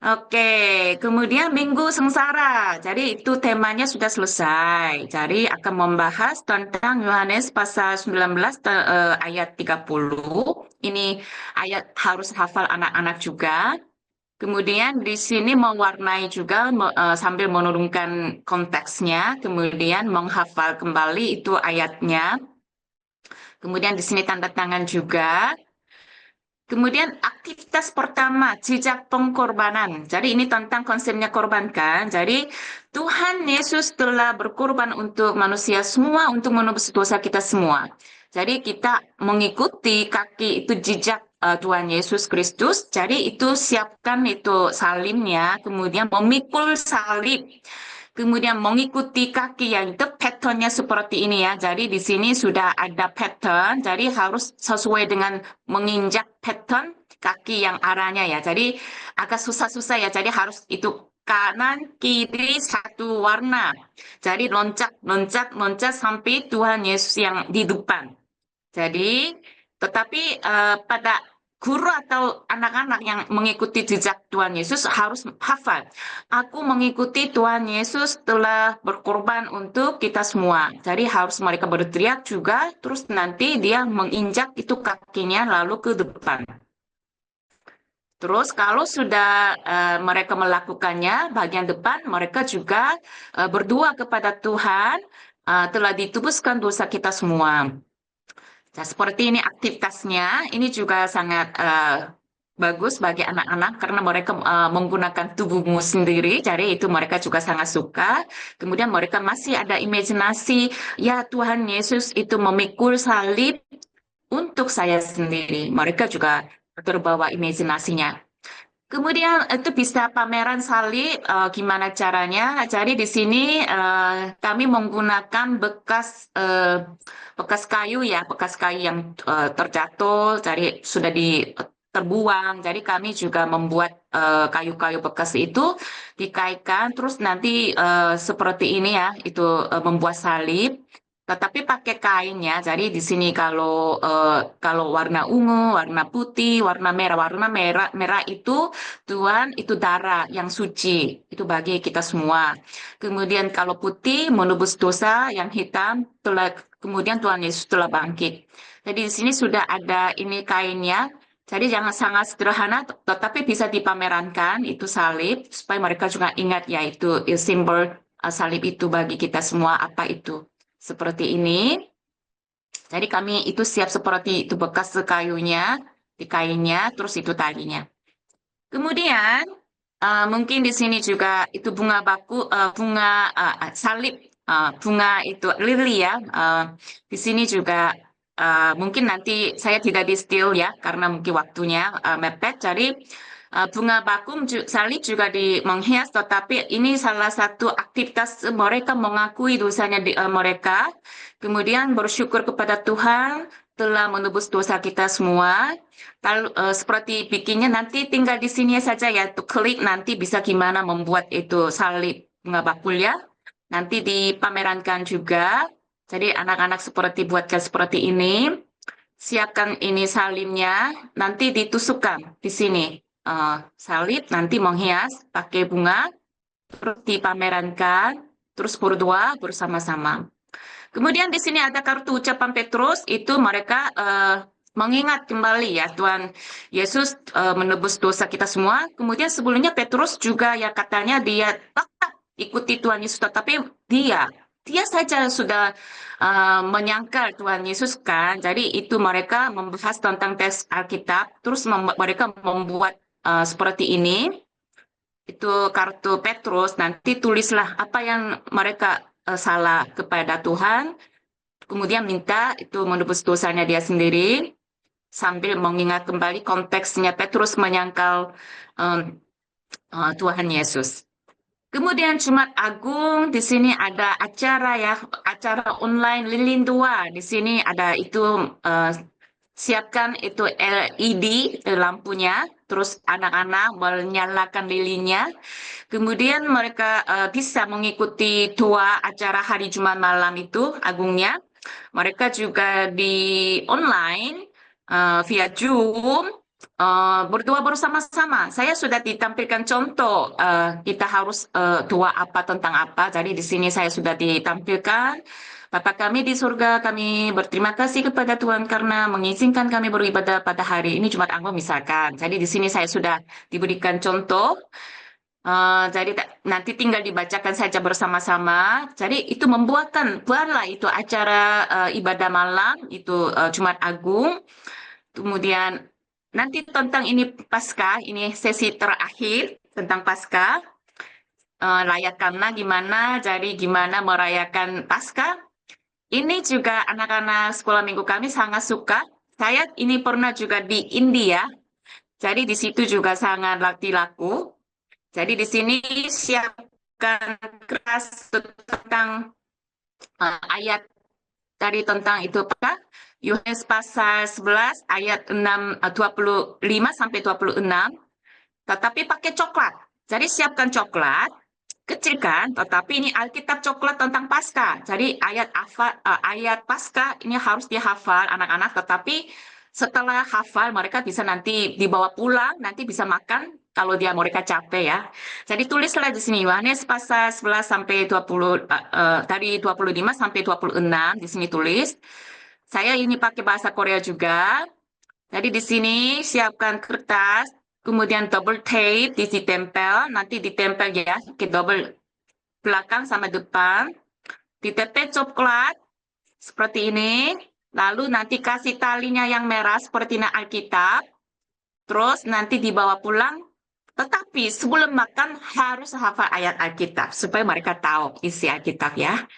Oke, kemudian Minggu Sengsara. Jadi itu temanya sudah selesai. Jadi akan membahas tentang Yohanes pasal 19 ayat 30. Ini ayat harus hafal anak-anak juga. Kemudian di sini mewarnai juga sambil menurunkan konteksnya, kemudian menghafal kembali itu ayatnya. Kemudian di sini tanda tangan juga. Kemudian aktivitas pertama, jejak pengkorbanan. Jadi ini tentang konsepnya korban kan. Jadi Tuhan Yesus telah berkorban untuk manusia semua, untuk menebus dosa kita semua. Jadi kita mengikuti kaki itu jejak Tuhan Yesus Kristus. Jadi itu siapkan itu salibnya, kemudian memikul salib. Kemudian mengikuti kaki yang itu patternnya seperti ini ya. Jadi di sini sudah ada pattern. Jadi harus sesuai dengan menginjak pattern kaki yang arahnya ya. Jadi agak susah-susah ya. Jadi harus itu kanan kiri satu warna. Jadi loncat loncat loncat sampai Tuhan Yesus yang di depan. Jadi, tetapi pada guru atau anak-anak yang mengikuti jejak Tuhan Yesus harus hafal. Aku mengikuti Tuhan Yesus telah berkorban untuk kita semua. Jadi harus mereka berteriak juga, terus nanti dia menginjak itu kakinya lalu ke depan. Terus kalau sudah mereka melakukannya, bagian depan mereka juga berdoa kepada Tuhan, telah ditebuskan dosa kita semua. Nah, seperti ini aktivitasnya, ini juga sangat bagus bagi anak-anak karena mereka menggunakan tubuhmu sendiri, jadi itu mereka juga sangat suka. Kemudian mereka masih ada imajinasi, ya Tuhan Yesus itu memikul salib untuk saya sendiri. Mereka juga terbawa imajinasinya. Kemudian itu bisa pameran salib, gimana caranya? Jadi di sini kami menggunakan bekas kayu ya, bekas kayu yang terjatuh, jadi sudah terbuang. Jadi kami juga membuat kayu-kayu bekas itu dikaitkan, terus nanti seperti ini ya, itu membuat salib. Tetapi pakai kain ya. Jadi di sini kalau warna ungu, warna putih, warna merah, merah itu Tuhan itu darah yang suci, itu bagi kita semua. Kemudian kalau putih menebus dosa, yang hitam telah kemudian Tuhan Yesus telah bangkit. Jadi di sini sudah ada ini kainnya. Jadi jangan sangat sederhana, tetapi bisa dipamerankan itu salib supaya mereka juga ingat ya itu simbol salib itu bagi kita semua apa itu. Seperti ini. Jadi kami itu siap seperti itu bekas kayunya, di kainnya, terus itu talinya. Kemudian mungkin di sini juga itu bunga baku, bunga salib, bunga itu lili ya. Di sini juga mungkin nanti saya tidak di steal ya karena mungkin waktunya mepet. Jadi bunga bakum salib juga menghias, tetapi ini salah satu aktivitas mereka mengakui dosanya mereka, kemudian bersyukur kepada Tuhan telah menebus dosa kita semua. Lalu seperti bikinnya nanti tinggal di sini saja ya, tuh klik nanti bisa gimana membuat itu salib bunga bakul ya. Nanti dipamerankan juga. Jadi anak-anak seperti buatkan seperti ini. Siapkan ini salibnya, nanti ditusukkan di sini. Salib nanti menghias pakai bunga, terus dipamerankan, terus berdoa bersama-sama. Kemudian di sini ada kartu ucapan Petrus, itu mereka mengingat kembali ya Tuhan Yesus menebus dosa kita semua. Kemudian sebelumnya Petrus juga ya katanya dia tetap ikuti Tuhan Yesus, tetapi dia saja sudah menyangkal Tuhan Yesus kan. Jadi itu mereka membahas tentang teks Alkitab, terus mereka membuat seperti ini. Itu kartu Petrus, nanti tulislah apa yang mereka salah kepada Tuhan, kemudian minta itu menebus dosanya dia sendiri. sambil mengingat kembali konteksnya Petrus menyangkal em, Tuhan Yesus. Kemudian Jumat Agung di sini ada acara ya, acara online Lilin 2. Di sini ada itu siapkan itu LED lampunya, terus anak-anak menyalakan lilinnya. Kemudian mereka bisa mengikuti dua acara hari Jumat malam itu agungnya. Mereka juga di online via Zoom berdua bersama-sama. Saya sudah ditampilkan contoh kita harus doa apa tentang apa. Jadi di sini saya sudah ditampilkan. Bapa kami di surga, kami berterima kasih kepada Tuhan karena mengizinkan kami beribadah pada hari ini Jumat Agung misalkan. Jadi di sini saya sudah diberikan contoh. Jadi nanti tinggal dibacakan saja bersama-sama. Jadi itu buatlah itu acara ibadah malam itu Jumat Agung. Kemudian nanti tentang ini Paskah, ini sesi terakhir tentang Paskah. Layakanlah gimana, jadi gimana merayakan Paskah. Ini juga anak-anak sekolah minggu kami sangat suka. Saya ini pernah juga di India, jadi di situ juga sangat laku. Jadi di sini siapkan keras tentang ayat dari tentang itu Pak. Yohanes pasal 11 ayat 25 sampai 26. Tetapi pakai coklat. Jadi siapkan coklat, kecil kan, tetapi ini Alkitab coklat tentang Paskah. Jadi ayat Paskah ini harus dihafal anak-anak, tetapi setelah hafal mereka bisa nanti dibawa pulang, nanti bisa makan kalau mereka capek ya. Jadi tulislah di sini Yohanes pasal 11 sampai 20 dari 25 sampai 26 di sini tulis. Saya ini pakai bahasa Korea juga. Jadi di sini siapkan kertas, kemudian double tape ditempel, nanti ditempel ya, ke double belakang sama depan, ditempel coklat seperti ini, lalu nanti kasih talinya yang merah seperti Alkitab, terus nanti dibawa pulang. Tetapi sebelum makan harus hafal ayat Alkitab supaya mereka tahu isi Alkitab ya.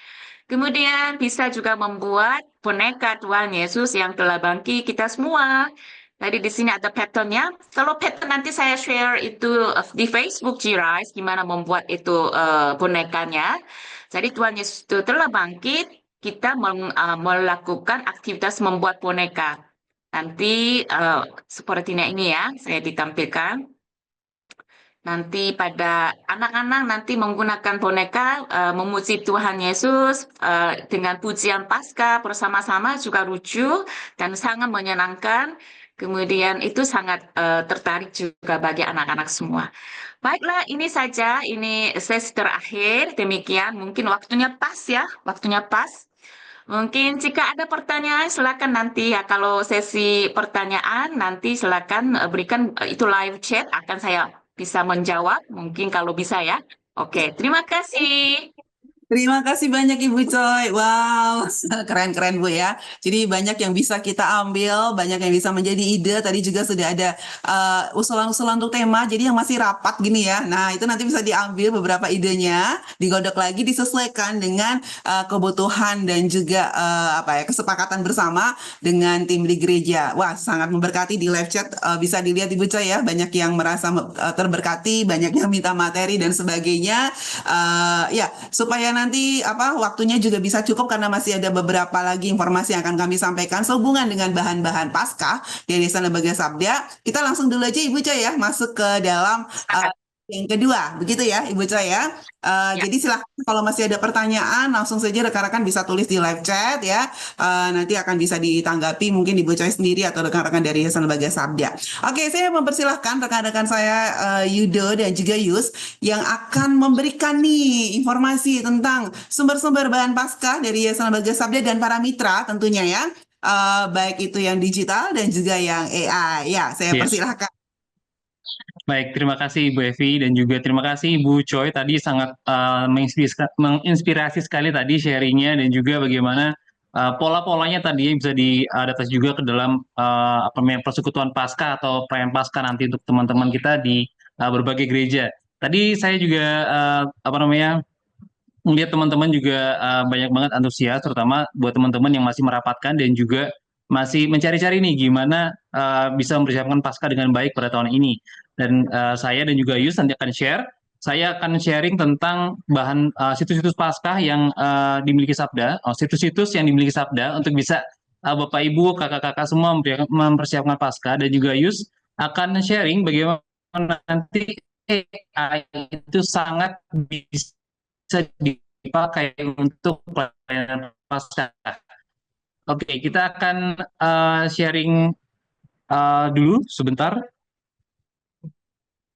Kemudian bisa juga membuat boneka Tuhan Yesus yang telah bangkit kita semua. Jadi di sini ada patternnya. Kalau pattern nanti saya share itu di Facebook G-Rise, gimana membuat itu bonekanya. Jadi Tuhan Yesus itu telah bangkit, kita melakukan aktivitas membuat boneka. Nanti sepertinya ini ya, saya ditampilkan. Nanti pada anak-anak nanti menggunakan boneka memuji Tuhan Yesus dengan pujian Paskah bersama-sama juga lucu dan sangat menyenangkan. Kemudian itu sangat tertarik juga bagi anak-anak semua. Baiklah, ini saja, ini sesi terakhir. Demikian, mungkin waktunya pas ya, waktunya pas. Mungkin jika ada pertanyaan, silakan nanti ya. Kalau sesi pertanyaan, nanti silakan berikan itu live chat, akan saya bisa menjawab. Mungkin kalau bisa ya. Oke, terima kasih. Terima kasih banyak Ibu Coy. Wow, keren-keren Bu ya. Jadi banyak yang bisa kita ambil, banyak yang bisa menjadi ide. Tadi juga sudah ada usulan-usulan untuk tema, jadi yang masih rapat gini ya. Nah, itu nanti bisa diambil beberapa idenya, digodok lagi, disesuaikan dengan kebutuhan dan juga kesepakatan bersama dengan tim di gereja. Wah, sangat memberkati di live chat. Bisa dilihat Ibu Coy ya, banyak yang merasa terberkati, banyak yang minta materi dan sebagainya. Ya, supaya nanti waktunya juga bisa cukup karena masih ada beberapa lagi informasi yang akan kami sampaikan sehubungan dengan bahan-bahan Paskah dari Yayasan Lembaga Sabda. Kita langsung dulu aja Ibu Coy ya masuk ke dalam yang kedua, begitu ya Ibu Coy ya. Ya. Jadi silahkan kalau masih ada pertanyaan langsung saja rekan-rekan bisa tulis di live chat ya. Nanti akan bisa ditanggapi mungkin Ibu Coy sendiri atau rekan-rekan dari Yayasan Lembaga Sabda. Oke, saya mempersilahkan rekan-rekan saya Yudo dan juga Yus yang akan memberikan nih informasi tentang sumber-sumber bahan Paskah dari Yayasan Lembaga Sabda dan para mitra tentunya ya. Baik itu yang digital dan juga yang AI. Ya, saya persilahkan. Baik, terima kasih Ibu Evi dan juga terima kasih Ibu Choi tadi sangat menginspirasi sekali tadi sharingnya dan juga bagaimana pola-polanya tadi bisa diadaptasi juga ke dalam persekutuan Paskah atau perayaan Paskah nanti untuk teman-teman kita di berbagai gereja. Tadi saya juga melihat teman-teman juga banyak banget antusias, terutama buat teman-teman yang masih merapatkan dan juga masih mencari-cari nih gimana bisa mempersiapkan Paskah dengan baik pada tahun ini. Dan saya dan juga Yus nanti akan share. Saya akan sharing tentang bahan situs-situs Paskah yang dimiliki Sabda, situs-situs yang dimiliki Sabda untuk bisa Bapak Ibu, kakak-kakak semua mempersiapkan Paskah, dan juga Yus akan sharing bagaimana nanti AI itu sangat bisa dipakai untuk pelayanan Paskah. Oke, kita akan sharing dulu sebentar.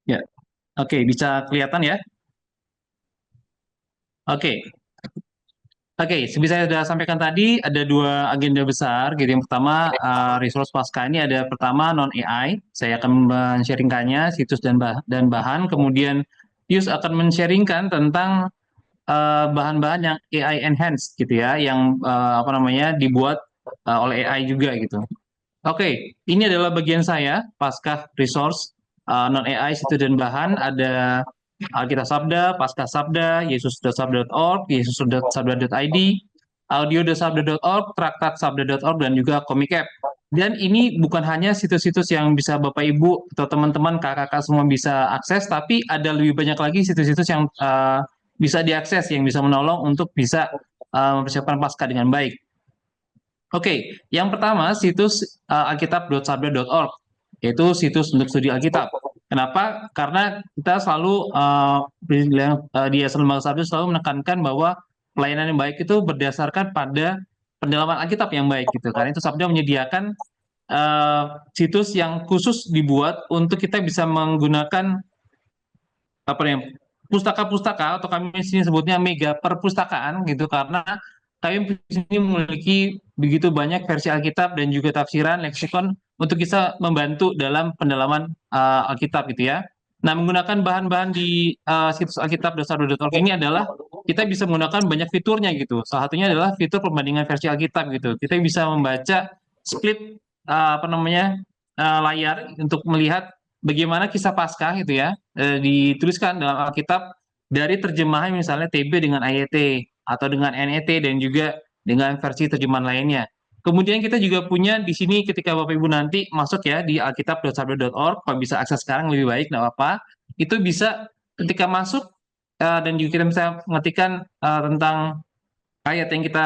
Ya, oke, bisa kelihatan ya? Oke, oke. Seperti saya sudah sampaikan tadi, ada dua agenda besar. Gitu. Yang pertama, resource pasca ini ada pertama non AI. Saya akan men-sharingkannya situs dan bahan. Kemudian Yus akan men-sharingkan tentang bahan-bahan yang AI enhanced gitu ya, yang apa namanya dibuat oleh AI juga gitu. Oke, ini adalah bagian saya, Paskah Resource, non-AI, situ dan bahan, ada Alkitab Sabda, Paskah Sabda, yesus.sabda.org, yesus.sabda.id, audio.sabda.org, traktatsabda.org, dan juga Komik App. Dan ini bukan hanya situs-situs yang bisa Bapak Ibu atau teman-teman kakak-kakak semua bisa akses, tapi ada lebih banyak lagi situs-situs yang bisa diakses, yang bisa menolong untuk bisa mempersiapkan Paskah dengan baik. Oke, yang pertama situs alkitab.sabda.org, yaitu situs untuk studi Alkitab. Kenapa? Karena kita selalu di Yayasan Lembaga Sabda selalu menekankan bahwa pelayanan yang baik itu berdasarkan pada pendalaman Alkitab yang baik gitu. Karena itu Sabda menyediakan situs yang khusus dibuat untuk kita bisa menggunakan apa yang pustaka-pustaka, atau kami di sini sebutnya mega perpustakaan gitu, karena kami di sini memiliki begitu banyak versi Alkitab dan juga tafsiran leksikon untuk bisa membantu dalam pendalaman Alkitab gitu ya. Nah, menggunakan bahan-bahan di situs alkitab.sabda.org ini adalah kita bisa menggunakan banyak fiturnya gitu. Salah satunya adalah fitur perbandingan versi Alkitab gitu. Kita bisa membaca split apa namanya layar untuk melihat bagaimana kisah Paskah gitu ya dituliskan dalam Alkitab dari terjemahan misalnya TB dengan AYT atau dengan NET dan juga dengan versi terjemahan lainnya. Kemudian kita juga punya di sini ketika Bapak Ibu nanti masuk ya di alkitab.sabda.org, kalau bisa akses sekarang lebih baik, nggak apa-apa. Itu bisa ketika masuk dan juga kita bisa mengetikkan tentang ayat yang kita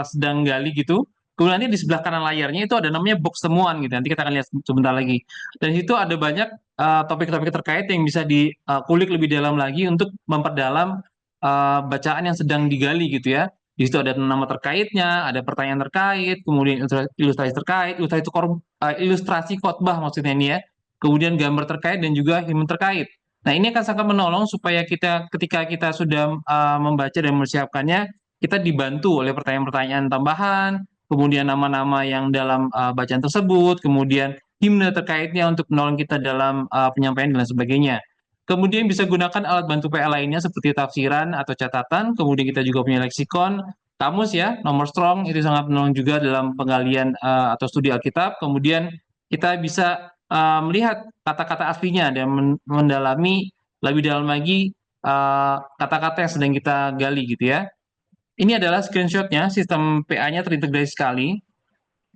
sedang gali gitu. Kemudian nanti di sebelah kanan layarnya itu ada namanya box temuan gitu. Nanti kita akan lihat sebentar lagi. Dan di situ ada banyak topik-topik terkait yang bisa dikulik lebih dalam lagi untuk memperdalam bacaan yang sedang digali gitu ya. Di situ ada nama terkaitnya, ada pertanyaan terkait, kemudian ilustrasi terkait, ilustrasi khotbah maksudnya ini ya. Kemudian gambar terkait dan juga himne terkait. Nah, ini akan sangat menolong supaya kita ketika kita sudah membaca dan mempersiapkannya, kita dibantu oleh pertanyaan-pertanyaan tambahan, kemudian nama-nama yang dalam bacaan tersebut, kemudian himne terkaitnya untuk menolong kita dalam penyampaian dan sebagainya. Kemudian bisa gunakan alat bantu PA lainnya seperti tafsiran atau catatan, kemudian kita juga punya leksikon, kamus ya, nomor strong, itu sangat menolong juga dalam penggalian atau studi Alkitab. Kemudian kita bisa melihat kata-kata aslinya dan mendalami lebih dalam lagi kata-kata yang sedang kita gali gitu ya. Ini adalah screenshotnya, sistem PA-nya terintegrasi sekali.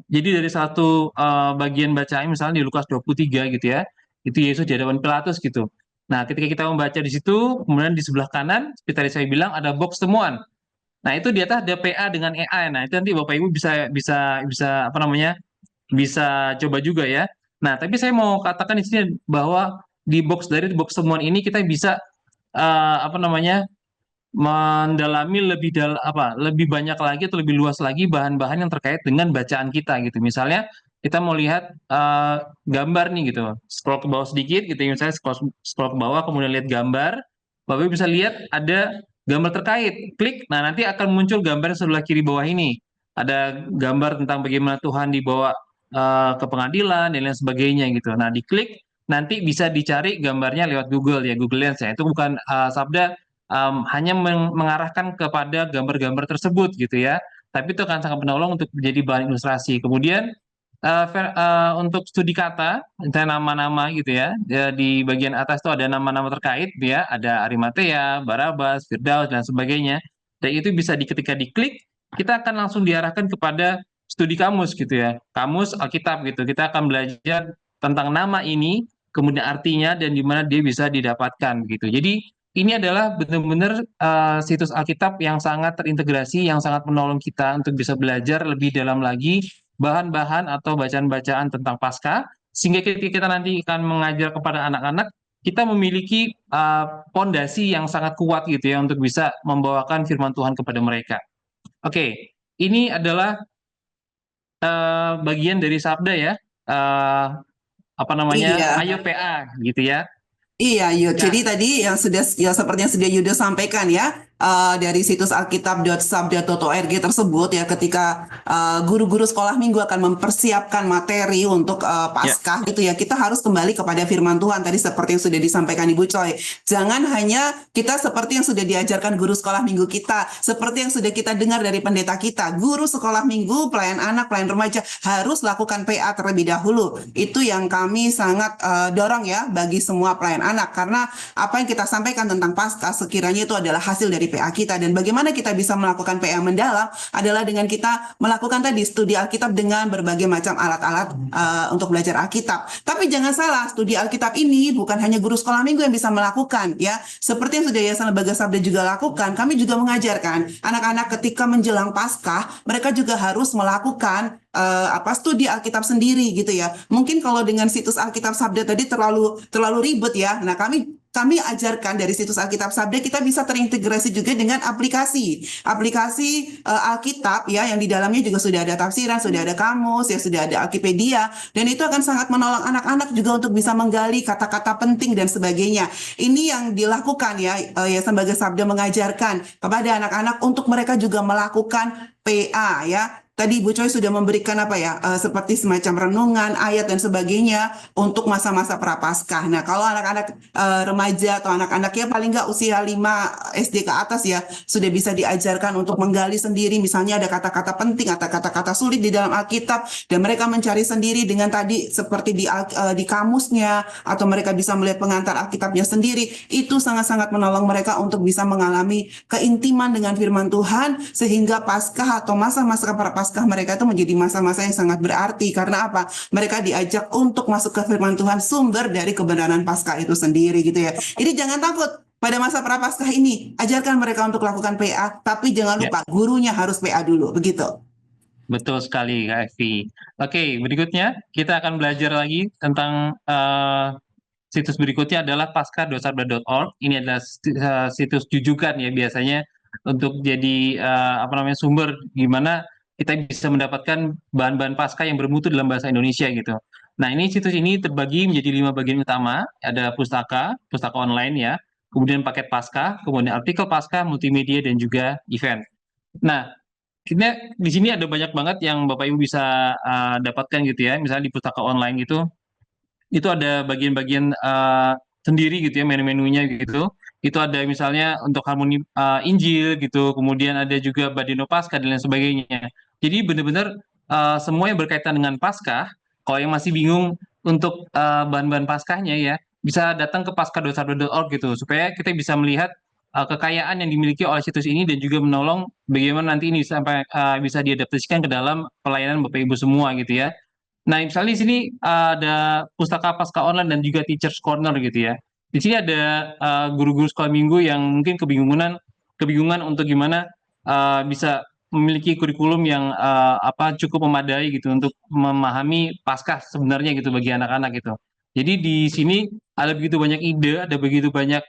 Jadi dari satu bagian bacaan, misalnya di Lukas 23 gitu ya, itu Yesus di hadapan Pilatus gitu. Nah, ketika kita membaca di situ, kemudian di sebelah kanan, seperti tadi saya bilang, ada box temuan. Nah, itu di atas ada PA dengan AI. Nah, itu nanti Bapak Ibu bisa apa namanya? Bisa coba juga ya. Nah, tapi saya mau katakan di sini bahwa di box temuan ini kita bisa apa namanya? Mendalami lebih banyak lagi atau lebih luas lagi bahan-bahan yang terkait dengan bacaan kita gitu. Misalnya kita mau lihat gambar nih gitu, scroll ke bawah sedikit gitu, misalnya scroll ke bawah kemudian lihat gambar, Bapak bisa lihat ada gambar terkait, klik, nah nanti akan muncul gambar sebelah kiri bawah ini, ada gambar tentang bagaimana Tuhan dibawa ke pengadilan dan lain sebagainya gitu. Nah diklik nanti bisa dicari gambarnya lewat Google ya, Google Lens ya, itu bukan sabda hanya mengarahkan kepada gambar-gambar tersebut gitu ya. Tapi itu akan sangat menolong untuk menjadi bahan ilustrasi. Kemudian untuk studi kata, misalnya nama-nama gitu ya, di bagian atas itu ada nama-nama terkait gitu ya, ada Arimatea, Barabas, Firdaus dan sebagainya. Dan itu bisa ketika diklik, kita akan langsung diarahkan kepada studi kamus gitu ya, kamus Alkitab gitu. Kita akan belajar tentang nama ini, kemudian artinya dan di mana dia bisa didapatkan gitu. Jadi ini adalah benar-benar situs Alkitab yang sangat terintegrasi, yang sangat menolong kita untuk bisa belajar lebih dalam lagi bahan-bahan atau bacaan-bacaan tentang Paskah, sehingga ketika kita nanti akan mengajar kepada anak-anak, kita memiliki pondasi yang sangat kuat gitu ya untuk bisa membawakan firman Tuhan kepada mereka. Oke, ini adalah bagian dari sabda ya, apa namanya, Iya. ayo PA gitu ya. Iya, Yud. Nah, Jadi tadi yang sudah ya seperti yang sudah Yuda sampaikan ya dari situs alkitab.sabda.org tersebut ya ketika guru-guru sekolah minggu akan mempersiapkan materi untuk ya, Paskah gitu ya kita harus kembali kepada firman Tuhan tadi seperti yang sudah disampaikan Ibu Choi. Jangan hanya kita seperti yang sudah diajarkan guru sekolah minggu kita, seperti yang sudah kita dengar dari pendeta kita, guru sekolah minggu, pelayan anak, pelayan remaja harus lakukan PA terlebih dahulu. Itu yang kami sangat dorong ya bagi semua pelayan anak karena apa yang kita sampaikan tentang Paskah sekiranya itu adalah hasil dari PA kita dan bagaimana kita bisa melakukan PA mendalam adalah dengan kita melakukan tadi studi Alkitab dengan berbagai macam alat-alat untuk belajar Alkitab. Tapi jangan salah, studi Alkitab ini bukan hanya guru sekolah minggu yang bisa melakukan ya. Seperti yang sudah Yayasan Lembaga Sabda juga lakukan, kami juga mengajarkan anak-anak ketika menjelang Paskah, mereka juga harus melakukan studi Alkitab sendiri gitu ya. Mungkin kalau dengan situs Alkitab Sabda tadi terlalu ribet ya. Nah, kami ajarkan dari situs Alkitab Sabda kita bisa terintegrasi juga dengan aplikasi Alkitab ya yang di dalamnya juga sudah ada tafsiran, sudah ada kamus, ya sudah ada Alkipedia dan itu akan sangat menolong anak-anak juga untuk bisa menggali kata-kata penting dan sebagainya. Ini yang dilakukan ya Yayasan Lembaga Sabda mengajarkan kepada anak-anak untuk mereka juga melakukan PA ya. Tadi Ibu Choi sudah memberikan seperti semacam renungan, ayat dan sebagainya untuk masa-masa prapaskah. Nah, kalau anak-anak remaja atau anak-anak ya paling nggak usia 5 SD ke atas ya sudah bisa diajarkan untuk menggali sendiri. Misalnya ada kata-kata penting atau kata-kata sulit di dalam Alkitab dan mereka mencari sendiri dengan tadi seperti di kamusnya atau mereka bisa melihat pengantar Alkitabnya sendiri. Itu sangat-sangat menolong mereka untuk bisa mengalami keintiman dengan firman Tuhan sehingga Paskah atau masa-masa prapaskah mereka itu menjadi masa-masa yang sangat berarti karena apa? Mereka diajak untuk masuk ke firman Tuhan sumber dari kebenaran Paskah itu sendiri gitu ya. Jadi jangan takut pada masa prapaskah ini ajarkan mereka untuk lakukan PA tapi jangan ya, lupa gurunya harus PA dulu begitu. betul sekali Kak Evi. Oke, berikutnya kita akan belajar lagi tentang situs berikutnya adalah pasca.sabda.org. Ini adalah situs jujukan ya biasanya untuk jadi sumber gimana kita bisa mendapatkan bahan-bahan pasca yang bermutu dalam bahasa Indonesia gitu. Nah, situs ini terbagi menjadi 5 bagian utama. Ada pustaka online ya, kemudian paket pasca, kemudian artikel pasca, multimedia dan juga event. Nah, di sini ada banyak banget yang Bapak Ibu bisa dapatkan gitu ya. Misalnya di pustaka online gitu, itu ada bagian-bagian sendiri gitu ya, menu-menunya gitu. Itu ada misalnya untuk harmoni Injil gitu, kemudian ada juga Badeno Paskah dan lain sebagainya. Jadi benar-benar semua yang berkaitan dengan Paskah, kalau yang masih bingung untuk bahan-bahan Paskahnya ya, bisa datang ke pasca.sabda.org gitu, supaya kita bisa melihat kekayaan yang dimiliki oleh situs ini dan juga menolong bagaimana nanti ini sampai bisa diadaptasikan ke dalam pelayanan Bapak Ibu semua gitu ya. Nah, misalnya di sini ada pustaka pasca online dan juga Teachers Corner gitu ya. Di sini ada guru-guru sekolah minggu yang mungkin kebingungan untuk gimana bisa memiliki kurikulum yang cukup memadai gitu untuk memahami Paskah sebenarnya gitu bagi anak-anak gitu. Jadi di sini ada begitu banyak ide, ada begitu banyak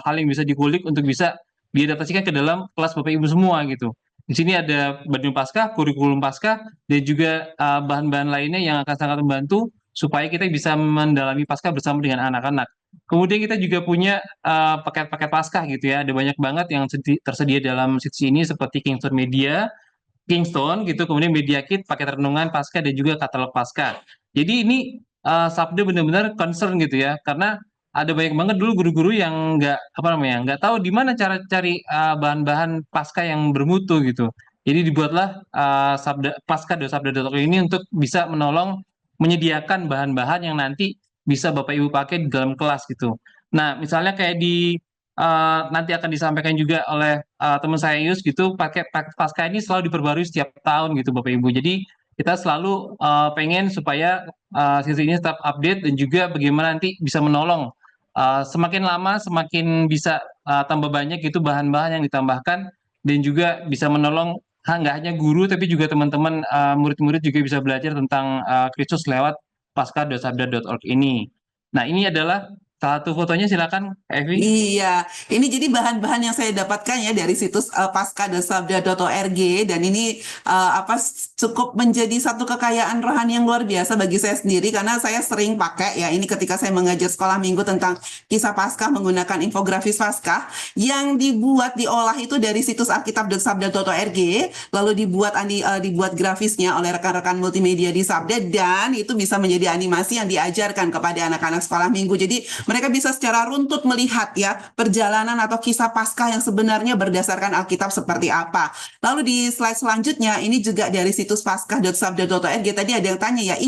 hal yang bisa dikulik untuk bisa diadaptasikan ke dalam kelas Bapak Ibu semua gitu. Di sini ada Badminton Paskah, kurikulum Paskah, dan juga bahan-bahan lainnya yang akan sangat membantu supaya kita bisa mendalami Paskah bersama dengan anak-anak. Kemudian kita juga punya paket-paket Paskah gitu ya. Ada banyak banget yang tersedia dalam situs ini seperti Kingston Media, Kingston gitu, kemudian Media Kit, paket renungan Paskah dan juga katalog Paskah. Jadi ini Sabda benar-benar concern gitu ya, karena ada banyak banget dulu guru-guru yang nggak tahu di mana cara cari bahan-bahan Paskah yang bermutu gitu. Jadi dibuatlah Pasca.sabda.org ini untuk bisa menolong menyediakan bahan-bahan yang nanti bisa Bapak Ibu pakai di dalam kelas gitu. Nah, misalnya kayak di nanti akan disampaikan juga oleh teman saya Yus gitu, paket pasca ini selalu diperbarui setiap tahun gitu Bapak Ibu. Jadi kita selalu pengen supaya sisi ini tetap update dan juga bagaimana nanti bisa menolong semakin lama semakin bisa tambah banyak gitu bahan-bahan yang ditambahkan dan juga bisa menolong nggak hanya guru tapi juga teman-teman murid-murid juga bisa belajar tentang Kristus lewat pasca.sabda.org ini. Nah, ini adalah salah satu fotonya, silakan Kak Evi. Iya, ini jadi bahan-bahan yang saya dapatkan ya dari situs pasca.sabda.org dan ini cukup menjadi satu kekayaan rohani yang luar biasa bagi saya sendiri karena saya sering pakai ya ini ketika saya mengajar sekolah minggu tentang kisah Paskah menggunakan infografis Paskah yang diolah itu dari situs alkitab.sabda.org lalu dibuat grafisnya oleh rekan-rekan multimedia di Sabda dan itu bisa menjadi animasi yang diajarkan kepada anak-anak sekolah minggu. Jadi mereka bisa secara runtut melihat ya perjalanan atau kisah Paskah yang sebenarnya berdasarkan Alkitab seperti apa. Lalu di slide selanjutnya ini juga dari situs pasca.sabda.org tadi ada yang tanya ya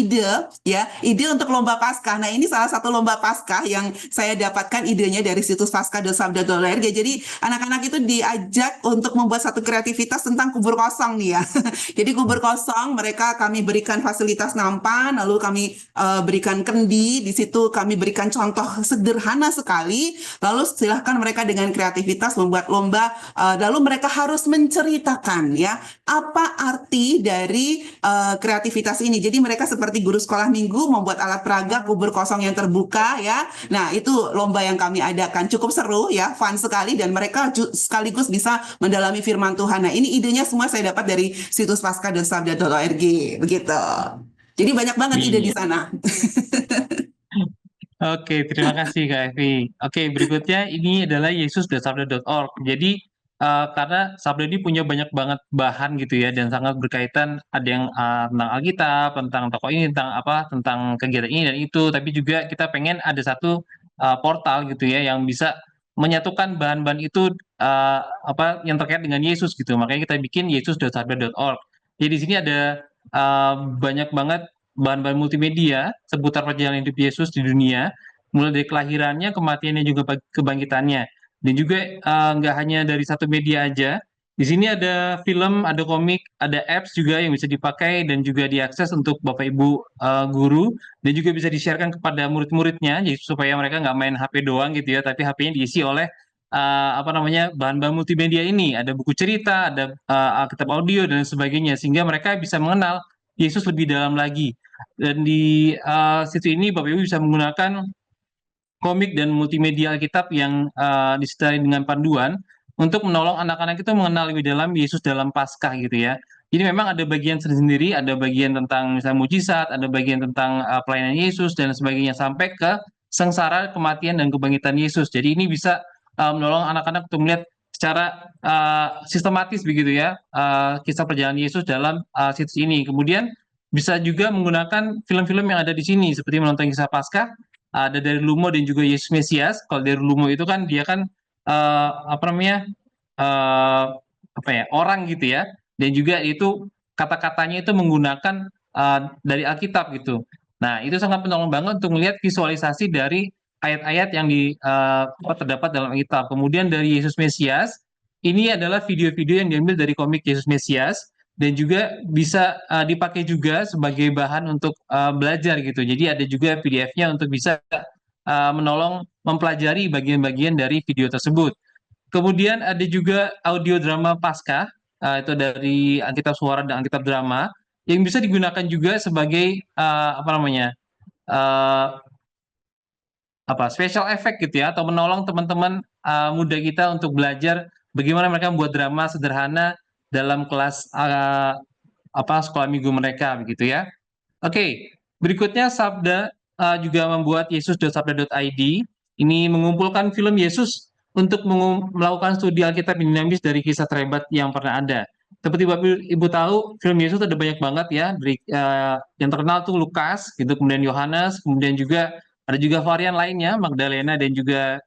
ide untuk lomba Paskah. Nah, ini salah satu lomba Paskah yang saya dapatkan idenya dari situs pasca.sabda.org. Jadi anak-anak itu diajak untuk membuat satu kreativitas tentang kubur kosong nih ya. Jadi kubur kosong kami berikan fasilitas nampan, lalu kami berikan kendi, di situ kami berikan contoh sederhana sekali, lalu silahkan mereka dengan kreativitas membuat lomba, lalu mereka harus menceritakan ya apa arti dari kreativitas ini. Jadi mereka seperti guru sekolah minggu membuat alat peraga kubur kosong yang terbuka ya. Nah, itu lomba yang kami adakan, cukup seru ya, fun sekali dan mereka sekaligus bisa mendalami firman Tuhan. Nah, ini idenya semua saya dapat dari situs pasca.sabda.org begitu. Jadi banyak banget ide di Iya. sana. Oke, terima kasih Kak Evi. Oke, berikutnya ini adalah yesus.sabda.org. Jadi karena Sabda ini punya banyak banget bahan gitu ya dan sangat berkaitan, ada yang tentang Alkitab, tentang tokoh ini, tentang kegiatan ini dan itu, tapi juga kita pengen ada satu portal gitu ya yang bisa menyatukan bahan-bahan itu yang terkait dengan Yesus gitu. Makanya kita bikin yesus.sabda.org. Jadi di sini ada banyak banget bahan-bahan multimedia seputar perjalanan hidup Yesus di dunia, mulai dari kelahirannya, kematiannya, juga kebangkitannya. Dan juga nggak hanya dari satu media aja. Di sini ada film, ada komik, ada apps juga yang bisa dipakai dan juga diakses untuk Bapak Ibu guru dan juga bisa di-sharekan kepada murid-muridnya, jadi supaya mereka nggak main HP doang gitu ya, tapi HP-nya diisi oleh bahan-bahan multimedia ini. Ada buku cerita, ada Alkitab audio dan sebagainya, sehingga mereka bisa mengenal Yesus lebih dalam lagi. Dan di situ ini Bapak Ibu bisa menggunakan komik dan multimedia Alkitab yang disertai dengan panduan untuk menolong anak-anak itu mengenal lebih dalam Yesus dalam Paskah gitu ya. Jadi memang ada bagian sendiri, ada bagian tentang misalnya mujizat, ada bagian tentang pelayanan Yesus dan sebagainya sampai ke sengsara, kematian dan kebangkitan Yesus. Jadi ini bisa menolong anak-anak untuk melihat secara sistematis begitu ya kisah perjalanan Yesus dalam situs ini. Kemudian bisa juga menggunakan film-film yang ada di sini seperti menonton kisah Paskah, ada dari Lumo dan juga Yesus Mesias. Kalau dari Lumo itu kan dia kan eh, apa namanya eh, orang gitu ya, dan juga itu kata-katanya itu menggunakan dari Alkitab gitu. Nah, itu sangat menolong banget untuk melihat visualisasi dari ayat-ayat yang terdapat dalam Alkitab. Kemudian dari Yesus Mesias, ini adalah video-video yang diambil dari komik Yesus Mesias dan juga bisa dipakai juga sebagai bahan untuk belajar gitu. Jadi ada juga PDF-nya untuk bisa menolong mempelajari bagian-bagian dari video tersebut. Kemudian ada juga audio drama Paskah, itu dari Alkitab Suara dan Alkitab Drama, yang bisa digunakan juga sebagai uh, special effect gitu ya, atau menolong teman-teman muda kita untuk belajar bagaimana mereka membuat drama sederhana dalam kelas sekolah minggu mereka begitu ya. Oke, berikutnya Sabda juga membuat yesus.sabda.id. Ini mengumpulkan film Yesus untuk melakukan studi Alkitab yang dinamis dari kisah terhebat yang pernah ada. Seperti Bapak Ibu tahu, film Yesus ada banyak banget ya. Dari yang terkenal tuh Lukas, gitu, kemudian Yohanes, kemudian juga ada juga varian lainnya, Magdalena dan juga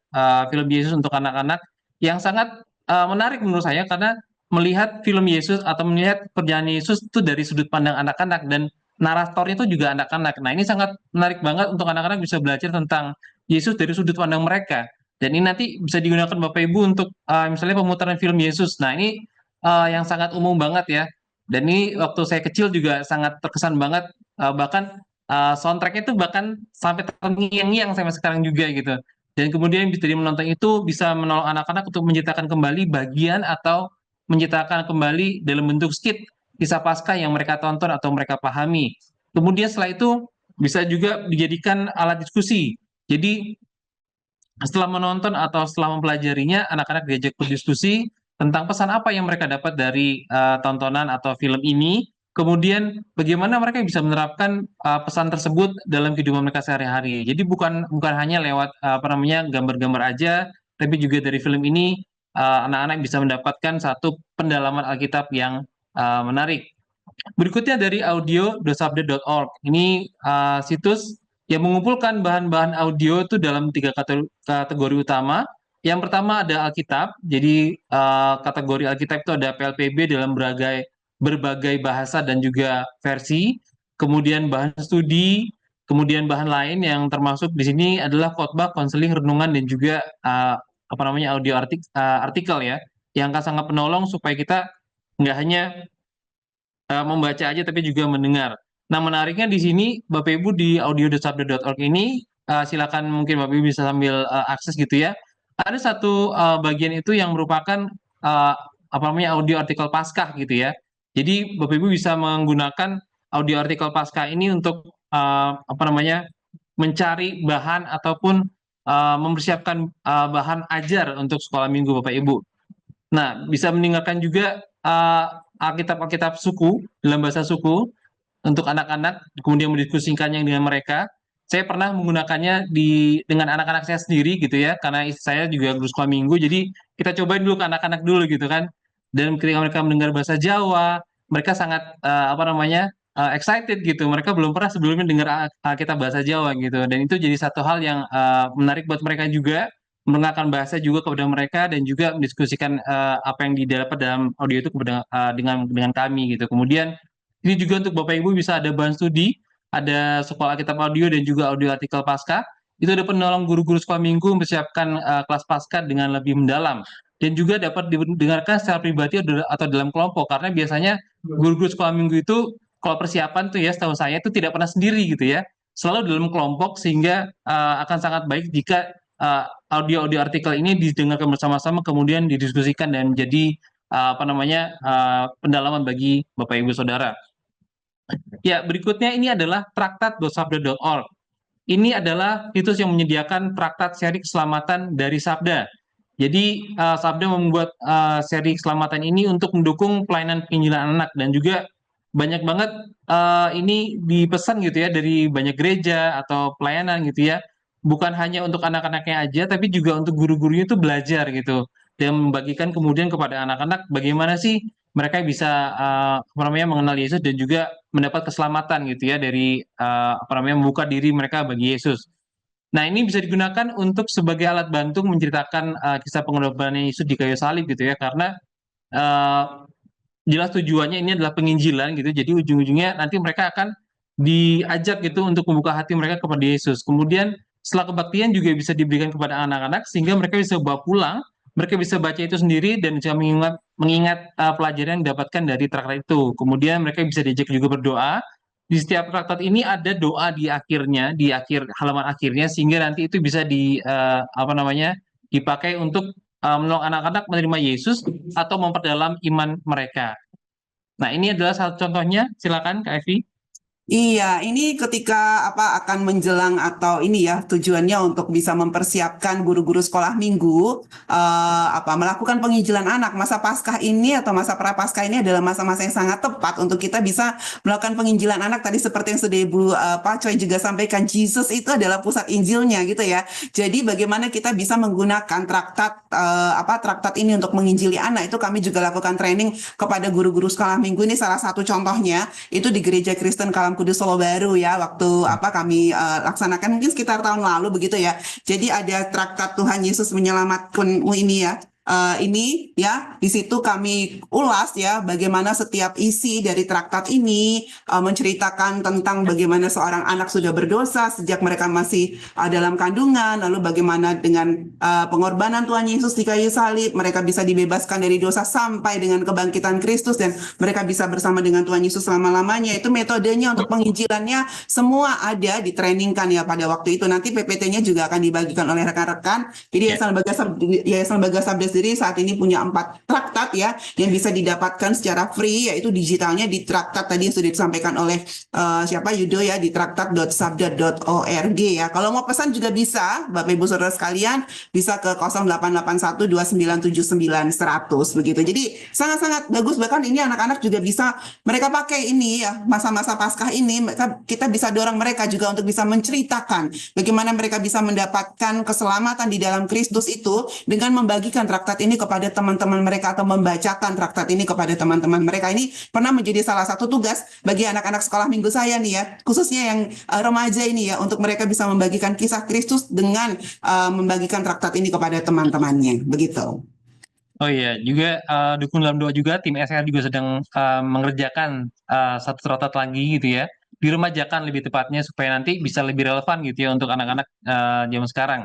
film Yesus untuk anak-anak yang sangat menarik menurut saya karena melihat film Yesus atau melihat perjalanan Yesus itu dari sudut pandang anak-anak dan naratornya itu juga anak-anak. Nah, ini sangat menarik banget untuk anak-anak bisa belajar tentang Yesus dari sudut pandang mereka. Dan ini nanti bisa digunakan Bapak Ibu untuk misalnya pemutaran film Yesus. Nah, ini yang sangat umum banget ya. Dan ini waktu saya kecil juga sangat terkesan banget, bahkan soundtrack-nya itu bahkan sampai terngiang-ngiang sampai sekarang juga gitu. Dan kemudian bisa menonton itu bisa menolong anak-anak untuk menciptakan kembali bagian atau menciptakan kembali dalam bentuk skit kisah Paskah yang mereka tonton atau mereka pahami. Kemudian setelah itu bisa juga dijadikan alat diskusi. Jadi setelah menonton atau setelah mempelajarinya, anak-anak diajak berdiskusi tentang pesan apa yang mereka dapat dari tontonan atau film ini. Kemudian bagaimana mereka bisa menerapkan pesan tersebut dalam kehidupan mereka sehari-hari. Jadi bukan hanya lewat apa namanya gambar-gambar aja, tapi juga dari film ini anak-anak bisa mendapatkan satu pendalaman Alkitab yang menarik. Berikutnya dari audio.sabda.org. Ini situs yang mengumpulkan bahan-bahan audio itu dalam 3 kategori utama. Yang pertama ada Alkitab. Jadi kategori Alkitab itu ada PLPB dalam berbagai bahasa dan juga versi. Kemudian bahan studi, kemudian bahan lain yang termasuk di sini adalah khotbah, konseling, renungan dan juga apa namanya artikel ya, yang akan sangat penolong supaya kita nggak hanya membaca aja tapi juga mendengar. Nah, menariknya di sini Bapak Ibu di audio.sabda.org ini silakan mungkin Bapak Ibu bisa sambil akses gitu ya. Ada satu bagian itu yang merupakan apa namanya audio artikel Paskah gitu ya. Jadi Bapak Ibu bisa menggunakan audio artikel Paskah ini untuk apa namanya mencari bahan ataupun mempersiapkan bahan ajar untuk sekolah minggu Bapak Ibu. Nah, bisa mendengarkan juga Alkitab-Alkitab suku dalam bahasa suku untuk anak-anak, kemudian mendiskusikannya dengan mereka. Saya pernah menggunakannya dengan anak-anak saya sendiri gitu ya, karena istri saya juga guru sekolah minggu, jadi kita cobain dulu ke anak-anak dulu gitu kan. Dan ketika mereka mendengar bahasa Jawa, mereka sangat apa namanya excited gitu. Mereka belum pernah sebelumnya dengar Alkitab bahasa Jawa gitu, dan itu jadi satu hal yang menarik buat mereka juga, mengenalkan bahasa juga kepada mereka dan juga mendiskusikan apa yang didapat dalam audio itu kepada dengan kami gitu. Kemudian ini juga untuk Bapak Ibu bisa ada bahan studi, ada sekolah Alkitab audio dan juga audio artikel Paskah. Itu dapat menolong guru-guru sekolah minggu mempersiapkan kelas Paskah dengan lebih mendalam dan juga dapat didengarkan secara pribadi atau dalam kelompok, karena biasanya guru-guru sekolah minggu itu kalau persiapan tuh ya setahu saya itu tidak pernah sendiri gitu ya, selalu dalam kelompok, sehingga akan sangat baik jika audio-audio artikel ini didengarkan bersama-sama kemudian didiskusikan dan menjadi apa namanya pendalaman bagi Bapak Ibu Saudara. Ya, berikutnya ini adalah traktat.sabda.org. Ini adalah situs yang menyediakan traktat seri keselamatan dari Sabda. Jadi Sabda membuat seri keselamatan ini untuk mendukung pelayanan penginjilan anak, dan juga banyak banget ini dipesan gitu ya dari banyak gereja atau pelayanan gitu ya. Bukan hanya untuk anak-anaknya aja, tapi juga untuk guru-gurunya itu belajar gitu dan membagikan kemudian kepada anak-anak bagaimana sih mereka bisa apa namanya mengenal Yesus dan juga mendapat keselamatan gitu ya dari apa namanya membuka diri mereka bagi Yesus. Nah, ini bisa digunakan untuk sebagai alat bantu menceritakan kisah pengorbanan Yesus di kayu salib gitu ya, karena uh, jelas tujuannya ini adalah penginjilan gitu. Jadi ujung-ujungnya nanti mereka akan diajak gitu untuk membuka hati mereka kepada Yesus. Kemudian setelah kebaktian juga bisa diberikan kepada anak-anak sehingga mereka bisa bawa pulang, mereka bisa baca itu sendiri dan bisa mengingat pelajaran yang didapatkan dari traktat itu. Kemudian mereka bisa diajak juga berdoa. Di setiap traktat ini ada doa di akhirnya, di akhir halaman akhirnya, sehingga nanti itu bisa apa namanya dipakai untuk menolong anak-anak menerima Yesus atau memperdalam iman mereka. Nah, ini adalah satu contohnya. Silakan Kak Evi. Iya, ini ketika akan menjelang atau ini ya tujuannya untuk bisa mempersiapkan guru-guru sekolah minggu melakukan penginjilan anak. Masa Paskah ini atau masa Prapaskah ini adalah masa-masa yang sangat tepat untuk kita bisa melakukan penginjilan anak. Tadi seperti yang sudah Ibu Pak Choi juga sampaikan, Jesus itu adalah pusat Injilnya gitu ya. Jadi bagaimana kita bisa menggunakan traktat ini untuk menginjili anak, itu kami juga lakukan training kepada guru-guru sekolah minggu. Ini salah satu contohnya itu di Gereja Kristen Kalam Kudus Solo Baru ya, waktu kami laksanakan mungkin sekitar tahun lalu begitu ya. Jadi ada traktat Tuhan Yesus Menyelamatkanmu ini ya. ini ya, di situ kami ulas ya bagaimana setiap isi dari traktat ini menceritakan tentang bagaimana seorang anak sudah berdosa sejak mereka masih dalam kandungan, lalu bagaimana dengan pengorbanan Tuhan Yesus di kayu salib mereka bisa dibebaskan dari dosa sampai dengan kebangkitan Kristus dan mereka bisa bersama dengan Tuhan Yesus selama-lamanya. Itu metodenya untuk penginjilannya semua ada ditrainingkan ya pada waktu itu. Nanti PPT-nya juga akan dibagikan oleh rekan-rekan. Jadi Yayasan Lembaga Sabda sendiri saat ini punya 4 traktat ya yang bisa didapatkan secara free, yaitu digitalnya di traktat tadi yang sudah disampaikan oleh siapa Yudo ya, di traktat.sabda.org ya. Kalau mau pesan juga bisa, Bapak Ibu Saudara sekalian, bisa ke 08812979 100 begitu. Jadi sangat-sangat bagus, bahkan ini anak-anak juga bisa mereka pakai ini ya, masa-masa Paskah ini kita bisa dorong mereka juga untuk bisa menceritakan bagaimana mereka bisa mendapatkan keselamatan di dalam Kristus itu dengan membagikan traktat ini kepada teman-teman mereka atau membacakan traktat ini kepada teman-teman mereka. Ini pernah menjadi salah satu tugas bagi anak-anak sekolah minggu saya nih ya, khususnya yang remaja ini ya, untuk mereka bisa membagikan kisah Kristus dengan membagikan traktat ini kepada teman-temannya, begitu. Oh iya, juga dukung dalam doa juga tim SR juga sedang mengerjakan satu traktat lagi gitu ya, diremajakan lebih tepatnya supaya nanti bisa lebih relevan gitu ya untuk anak-anak zaman sekarang.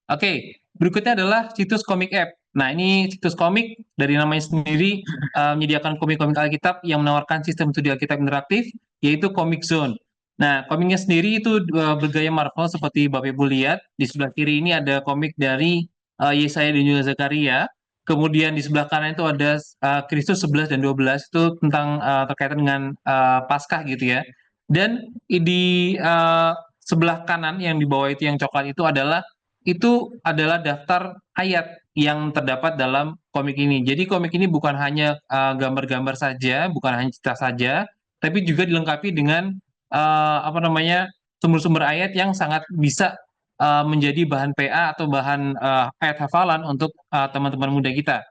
Oke, berikutnya adalah situs komik app. Nah, ini situs komik dari namanya sendiri menyediakan komik-komik Alkitab yang menawarkan sistem studi Alkitab interaktif, yaitu Comic Zone. Nah, komiknya sendiri itu bergaya Marvel seperti Bapak Ibu lihat. Di sebelah kiri ini ada komik dari Yesaya dan juga Zakaria. Kemudian di sebelah kanan itu ada Kristus 11 dan 12 itu tentang terkaitan dengan Paskah gitu ya. Dan di sebelah kanan yang di bawah itu yang coklat itu adalah daftar ayat yang terdapat dalam komik ini. Jadi komik ini bukan hanya gambar-gambar saja, bukan hanya cerita saja, tapi juga dilengkapi dengan sumber-sumber ayat yang sangat bisa menjadi bahan PA atau bahan ayat hafalan untuk teman-teman muda kita.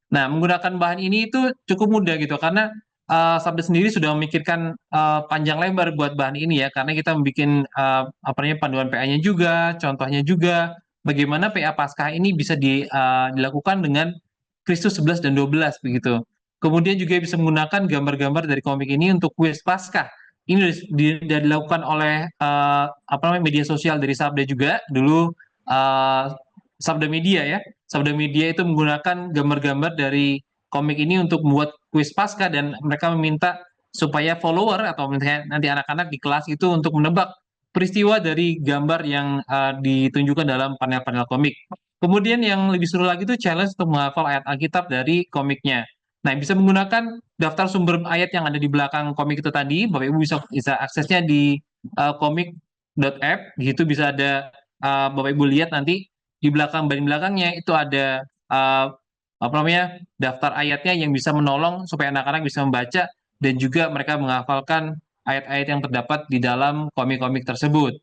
Nah, menggunakan bahan ini itu cukup mudah gitu karena Sabda sendiri sudah memikirkan panjang lebar buat bahan ini ya, karena kita membuat panduan PA-nya juga, contohnya juga, bagaimana PA Paskah ini bisa dilakukan dengan Kristus 11 dan 12 begitu. Kemudian juga bisa menggunakan gambar-gambar dari komik ini untuk kuis Paskah. Ini sudah dilakukan oleh media sosial dari Sabda juga dulu, Sabda Media ya. Sabda Media itu menggunakan gambar-gambar dari komik ini untuk membuat kuis Paskah dan mereka meminta supaya follower atau misalnya nanti anak-anak di kelas itu untuk menebak peristiwa dari gambar yang ditunjukkan dalam panel-panel komik. Kemudian yang lebih seru lagi itu challenge untuk menghafal ayat Alkitab dari komiknya. Nah, bisa menggunakan daftar sumber ayat yang ada di belakang komik itu tadi. Bapak Ibu bisa aksesnya di komik.app. Gitu bisa ada Bapak Ibu lihat nanti di bagian belakangnya itu ada daftar ayatnya yang bisa menolong supaya anak-anak bisa membaca dan juga mereka menghafalkan ayat-ayat yang terdapat di dalam komik-komik tersebut.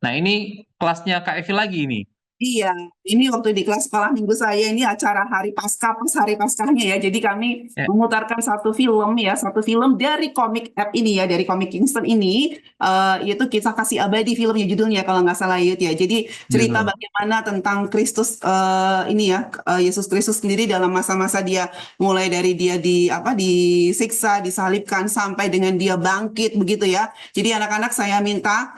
Nah, ini kelasnya Kak Evi lagi ini. Iya, ini waktu di kelas sekolah minggu saya ini acara hari Paskah, pas hari Paskahnya ya. Jadi kami memutarkan satu film dari komik app ini ya, dari komik Kingston ini, yaitu Kisah Kasih Abadi filmnya judulnya kalau nggak salah ya. Jadi cerita bagaimana tentang Kristus Yesus Kristus sendiri dalam masa-masa dia mulai dari dia disiksa, disalibkan sampai dengan dia bangkit begitu ya. Jadi anak-anak saya minta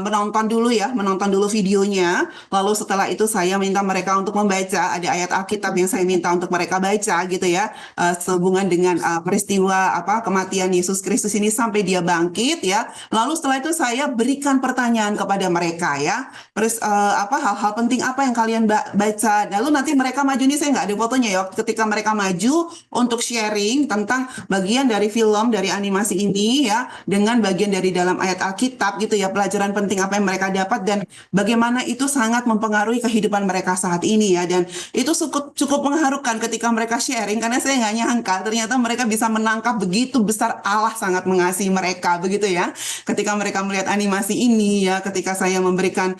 menonton dulu videonya, lalu setelah itu saya minta mereka untuk membaca, ada ayat Alkitab yang saya minta untuk mereka baca gitu ya, sehubungan dengan peristiwa kematian Yesus Kristus ini sampai dia bangkit ya. Lalu setelah itu saya berikan pertanyaan kepada mereka ya. Terus hal-hal penting apa yang kalian baca. Lalu nanti mereka maju, nih saya nggak ada fotonya ya, ketika mereka maju untuk sharing tentang bagian dari film, dari animasi ini ya, dengan bagian dari dalam ayat Alkitab gitu ya, pelajaran penting apa yang mereka dapat dan bagaimana itu sangat mempengaruhi kehidupan mereka saat ini ya. Dan itu cukup mengharukan ketika mereka sharing, karena saya nggak nyangka ternyata mereka bisa menangkap begitu besar Allah sangat mengasihi mereka begitu ya. Ketika mereka melihat animasi ini ya, ketika saya memberikan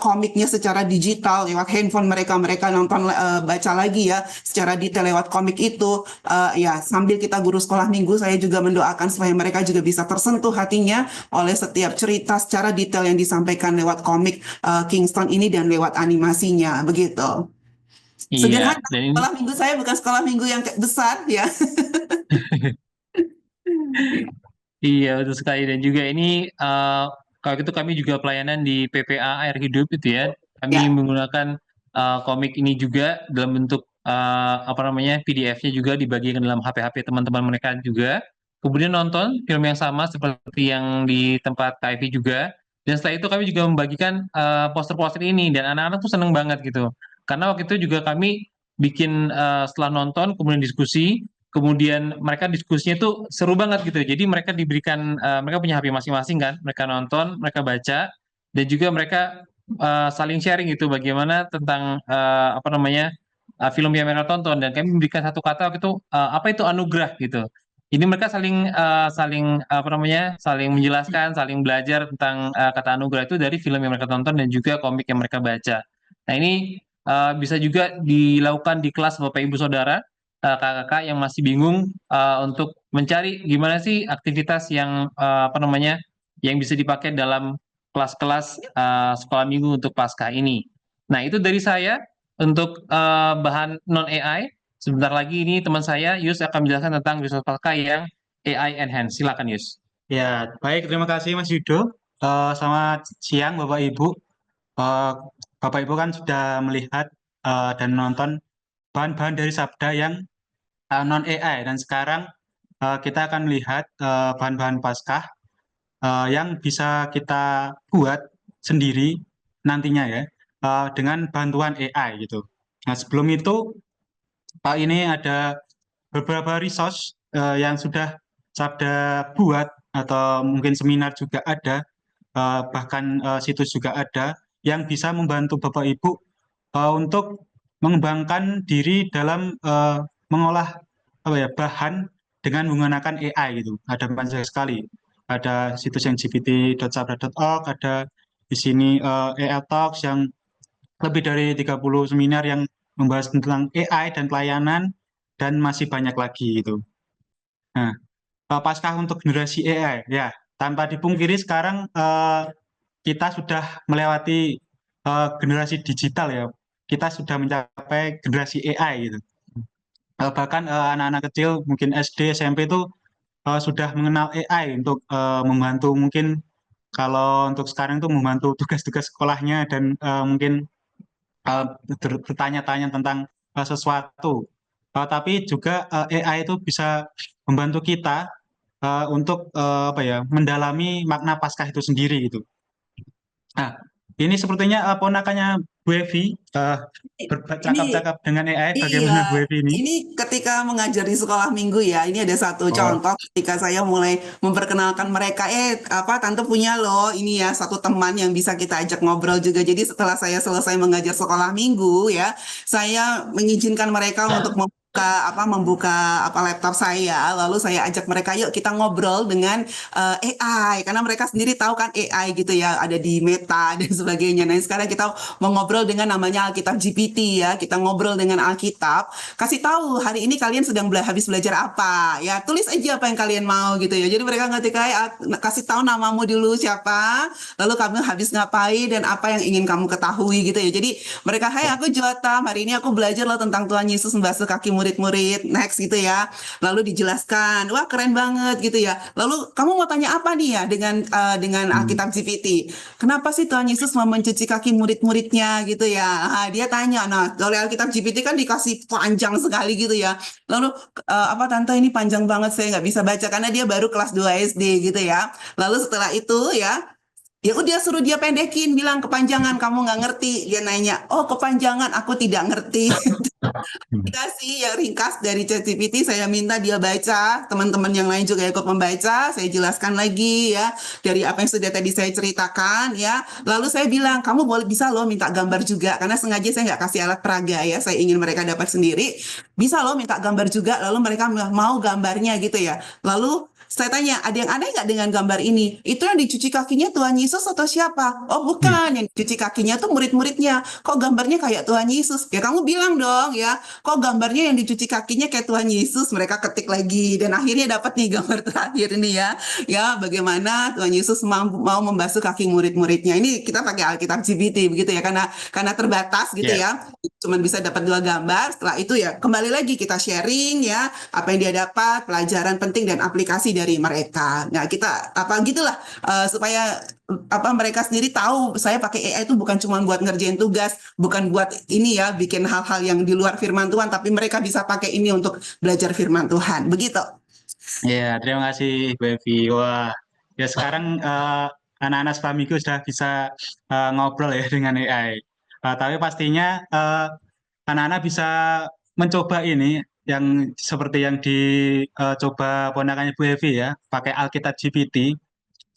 komiknya secara digital lewat handphone mereka nonton baca lagi ya secara detail lewat komik itu ya, sambil kita guru sekolah minggu saya juga mendoakan supaya mereka juga bisa tersentuh hatinya oleh setiap cerita secara detail yang disampaikan lewat komik Kingston ini dan lewat animasinya begitu. Iya, Sederhana, dan ini sekolah minggu saya bukan sekolah minggu yang kayak besar ya. iya betul sekali dan juga ini kalau gitu kami juga pelayanan di PPA Air Hidup itu ya. Kami Ya, menggunakan komik ini juga dalam bentuk apa namanya PDF-nya juga dibagikan dalam HP-HP teman-teman mereka juga. Kemudian nonton film yang sama seperti yang di tempat KFV juga. Dan setelah itu kami juga membagikan poster-poster ini dan anak-anak tuh seneng banget gitu. Karena waktu itu juga kami bikin setelah nonton kemudian diskusi. Kemudian mereka diskusinya tuh seru banget gitu. Jadi mereka diberikan, mereka punya HP masing-masing kan, mereka nonton, mereka baca, dan juga mereka saling sharing gitu bagaimana tentang apa namanya film yang mereka tonton. Dan kami memberikan satu kata waktu itu apa itu anugerah gitu. Ini mereka saling saling apa namanya saling menjelaskan, saling belajar tentang kata anugerah itu dari film yang mereka tonton dan juga komik yang mereka baca. Nah ini bisa juga dilakukan di kelas Bapak Ibu Saudara kakak-kakak yang masih bingung untuk mencari gimana sih aktivitas yang apa namanya yang bisa dipakai dalam kelas-kelas sekolah minggu untuk Paskah ini. Nah, itu dari saya untuk bahan non AI. Sebentar lagi ini teman saya Yus akan menjelaskan tentang resource Paskah yang AI enhance. Silakan Yus. Ya, baik. Terima kasih Mas Yudo. Selamat siang Bapak Ibu. Eh, Bapak Ibu kan sudah melihat dan menonton bahan-bahan dari Sabda yang non AI dan sekarang kita akan melihat bahan-bahan Paskah yang bisa kita buat sendiri nantinya ya dengan bantuan AI gitu. Nah, sebelum itu ini ada beberapa resource yang sudah Sabda buat atau mungkin seminar juga ada, bahkan situs juga ada yang bisa membantu Bapak Ibu untuk mengembangkan diri dalam mengolah apa ya bahan dengan menggunakan AI gitu. Ada banyak sekali. Ada situs yang gpt.sabda.org, ada di sini AI Talks yang lebih dari 30 seminar yang membahas tentang AI dan pelayanan dan masih banyak lagi gitu. Nah, Paskah untuk generasi AI ya, tanpa dipungkiri sekarang kita sudah melewati generasi digital ya. Kita sudah mencapai generasi AI gitu. Bahkan anak-anak kecil mungkin SD, SMP itu sudah mengenal AI untuk membantu mungkin kalau untuk sekarang itu membantu tugas-tugas sekolahnya dan mungkin uh, bertanya-tanya tentang sesuatu. Tapi juga AI itu bisa membantu kita untuk apa ya mendalami makna Paskah itu sendiri gitu. Nah, ini sepertinya ponakannya Bu Evi ini bercakap-cakap dengan AI. Bagaimana Bu iya, Evi ini? ini ketika mengajar di sekolah minggu ya, ini ada satu Oh, contoh ketika saya mulai memperkenalkan mereka, apa tante punya loh, ini ya satu teman yang bisa kita ajak ngobrol juga. Jadi setelah saya selesai mengajar sekolah minggu ya, saya mengizinkan mereka untuk membuka laptop saya, lalu saya ajak mereka, yuk kita ngobrol dengan AI, karena mereka sendiri tahu kan AI gitu ya, ada di Meta dan sebagainya. Nah sekarang kita mau ngobrol dengan namanya Alkitab GPT ya, kita ngobrol dengan Alkitab, kasih tahu hari ini kalian sedang habis belajar apa, ya tulis aja apa yang kalian mau gitu ya. Jadi mereka ngerti kayak kasih tahu namamu dulu siapa, lalu kamu habis ngapain dan apa yang ingin kamu ketahui gitu ya. Jadi mereka, hai aku Jotam, hari ini aku belajar loh tentang Tuhan Yesus membasuh kaki murid-murid, next gitu ya. Lalu dijelaskan, wah keren banget gitu ya. Lalu kamu mau tanya apa nih ya dengan hmm. Alkitab GPT? Kenapa sih Tuhan Yesus mau mencuci kaki murid-muridnya gitu ya? Nah, dia tanya, nah oleh Alkitab GPT kan dikasih panjang sekali gitu ya. Lalu apa tante ini panjang banget saya nggak bisa baca karena dia baru kelas 2 SD gitu ya. Lalu setelah itu ya udah suruh dia pendekin, bilang kepanjangan kamu nggak ngerti. Dia nanya, oh kepanjangan aku tidak ngerti. Dikasih yang ringkas dari ChatGPT, saya minta dia baca, teman-teman yang lain juga ikut membaca, saya jelaskan lagi ya, dari apa yang sudah tadi saya ceritakan ya, lalu saya bilang, kamu boleh bisa loh minta gambar juga, karena sengaja saya nggak kasih alat peraga ya, saya ingin mereka dapat sendiri, bisa loh minta gambar juga, lalu mereka mau gambarnya gitu ya, lalu Saya tanya, ada yang aneh nggak dengan gambar ini? Itu yang dicuci kakinya Tuhan Yesus atau siapa? Oh bukan, yang dicuci kakinya tuh murid-muridnya. Kok gambarnya kayak Tuhan Yesus? Ya kamu bilang dong ya, kok gambarnya yang dicuci kakinya kayak Tuhan Yesus? Mereka ketik lagi dan akhirnya dapat nih gambar terakhir ini ya. Ya bagaimana Tuhan Yesus mau membasuh kaki murid-muridnya. Ini kita pakai Alkitab GPT begitu ya, karena terbatas gitu Ya. ya. Cuman bisa dapat 2 gambar. Setelah itu ya kembali lagi kita sharing ya apa yang dia dapat, pelajaran penting dan aplikasi dari mereka. Nah, kita apa gitulah supaya apa mereka sendiri tahu saya pakai AI itu bukan cuma buat ngerjain tugas, bukan buat ini ya bikin hal-hal yang di luar firman Tuhan, tapi mereka bisa pakai ini untuk belajar firman Tuhan. Begitu. Ya, terima kasih Bu Evi. Wah, ya sekarang anak-anak Spamigo sudah bisa ngobrol ya dengan AI. Tapi pastinya anak-anak bisa mencoba ini yang seperti yang dicoba ponakannya Bu Evi ya, pakai Alkitab GPT.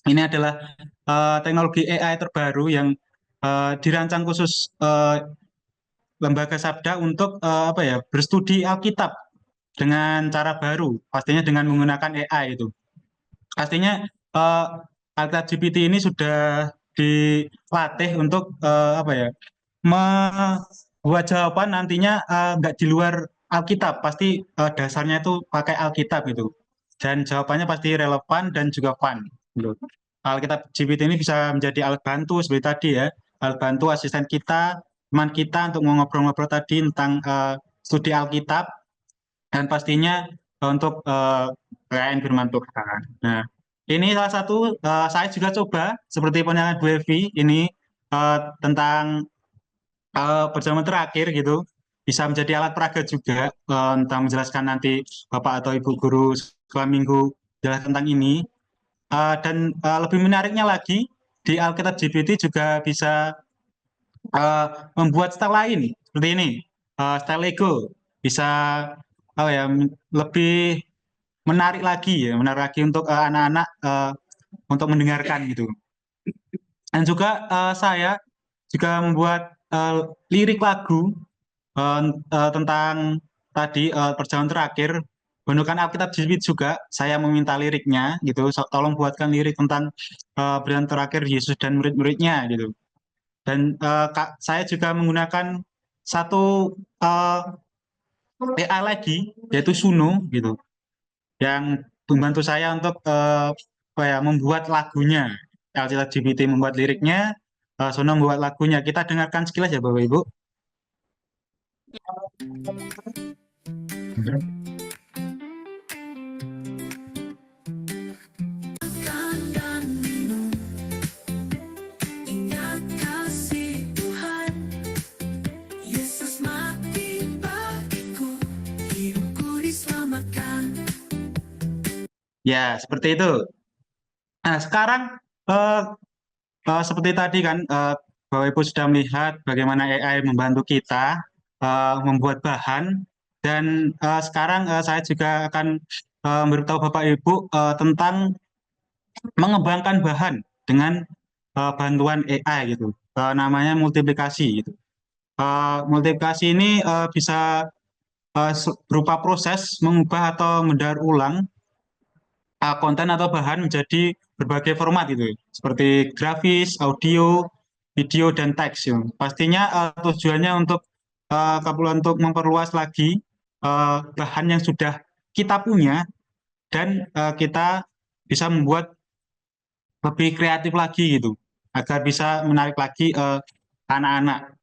Ini adalah teknologi AI terbaru yang dirancang khusus Lembaga Sabda untuk apa ya berstudi Alkitab dengan cara baru, pastinya dengan menggunakan AI itu. Pastinya Alkitab GPT ini sudah dilatih untuk apa ya membuat jawaban nantinya nggak di luar Alkitab, pasti dasarnya itu pakai Alkitab gitu. Dan jawabannya pasti relevan dan juga fun. Gitu. Alkitab GPT ini bisa menjadi alat bantu seperti tadi ya, alat bantu asisten kita, teman kita untuk ngobrol-ngobrol tadi tentang studi Alkitab dan pastinya untuk PKN Firman Tuhan. Nah, ini salah satu saya juga coba seperti penyanyi Bu Evi ini tentang perjamuan terakhir gitu bisa menjadi alat peraga juga tentang menjelaskan nanti Bapak atau Ibu guru sekolah minggu jelas tentang ini. Dan lebih menariknya lagi di Alkitab GPT juga bisa membuat style lain seperti ini, style Lego bisa ya lebih menarik lagi untuk anak-anak untuk mendengarkan gitu. Dan juga saya juga membuat lirik lagu tentang tadi perjalanan terakhir Gundukan Alkitab GPT juga saya meminta liriknya gitu. Tolong buatkan lirik tentang perjalanan terakhir Yesus dan murid-muridnya gitu. Dan saya juga menggunakan satu AI lagi yaitu Suno gitu yang membantu saya untuk apa ya membuat lagunya. Alkitab GPT membuat liriknya, Suno membuat lagunya. Kita dengarkan sekilas ya Bapak Ibu. Ya, seperti itu. Nah, sekarang seperti tadi kan Bapak Ibu sudah melihat bagaimana AI membantu kita membuat bahan dan sekarang saya juga akan memberitahu Bapak Ibu tentang mengembangkan bahan dengan bantuan AI gitu. Namanya multiplikasi gitu. Multiplikasi ini bisa berupa proses mengubah atau mendaur ulang konten atau bahan menjadi berbagai format gitu, seperti grafis, audio, video, dan teks. Ya. Pastinya tujuannya untuk untuk memperluas lagi bahan yang sudah kita punya dan kita bisa membuat lebih kreatif lagi gitu, agar bisa menarik lagi anak-anak.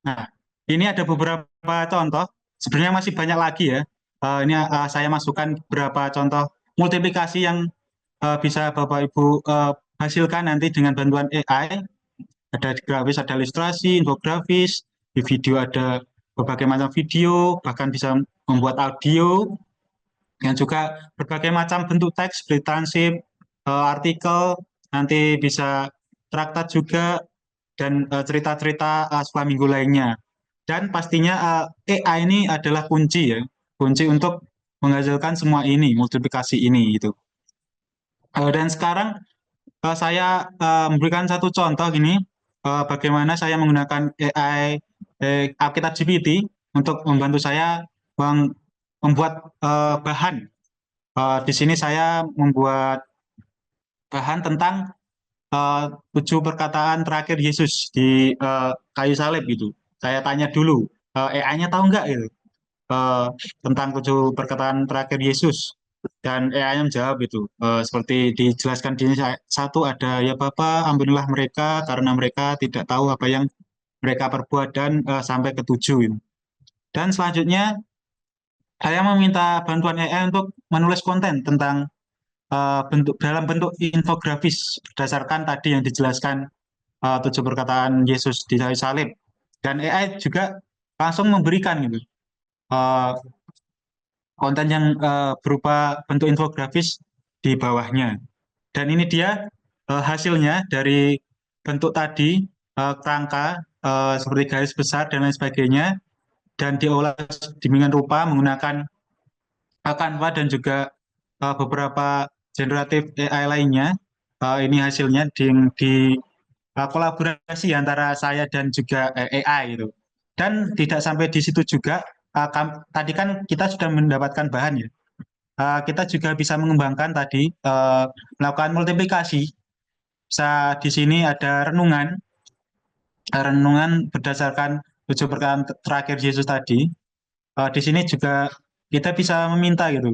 Nah, ini ada beberapa contoh. Sebenarnya masih banyak lagi ya. Ini saya masukkan beberapa contoh multiplikasi yang bisa Bapak Ibu hasilkan nanti dengan bantuan AI. Ada grafis, ada ilustrasi, infografis, di video ada berbagai macam video, bahkan bisa membuat audio, dan juga berbagai macam bentuk teks seperti transkrip, artikel, nanti bisa traktat juga, dan cerita-cerita sekolah minggu lainnya. Dan pastinya AI ini adalah kunci ya, kunci untuk menghasilkan semua ini, multiplikasi ini gitu. Dan sekarang saya memberikan satu contoh gini, bagaimana saya menggunakan AI Alkitab GPT untuk membantu saya membuat bahan Di sini saya membuat bahan tentang 7 perkataan terakhir Yesus di kayu salib gitu. Saya tanya dulu, AI-nya tahu nggak gitu eh, tentang 7 perkataan terakhir Yesus. Dan AI-nya menjawab itu, seperti dijelaskan di sini satu ada ya Bapa, ampunilah mereka karena mereka tidak tahu apa yang mereka perbuat dan sampai ke 7 gitu. Dan selanjutnya saya meminta bantuan AI untuk menulis konten tentang dalam bentuk infografis berdasarkan tadi yang dijelaskan 7 perkataan Yesus di kayu salib. Dan AI juga langsung memberikan gitu eh, konten yang berupa bentuk infografis di bawahnya. Dan ini dia hasilnya dari bentuk tadi, kerangka seperti garis besar dan lain sebagainya, dan diolah sedemikian rupa menggunakan Canva dan juga beberapa generatif AI lainnya. Ini hasilnya di kolaborasi antara saya dan juga AI gitu. Dan tidak sampai di situ juga, tadi kan kita sudah mendapatkan bahan ya. Kita juga bisa mengembangkan tadi melakukan multiplikasi. Bisa di sini ada renungan berdasarkan 7 perkataan terakhir Yesus tadi. Di sini juga kita bisa meminta gitu.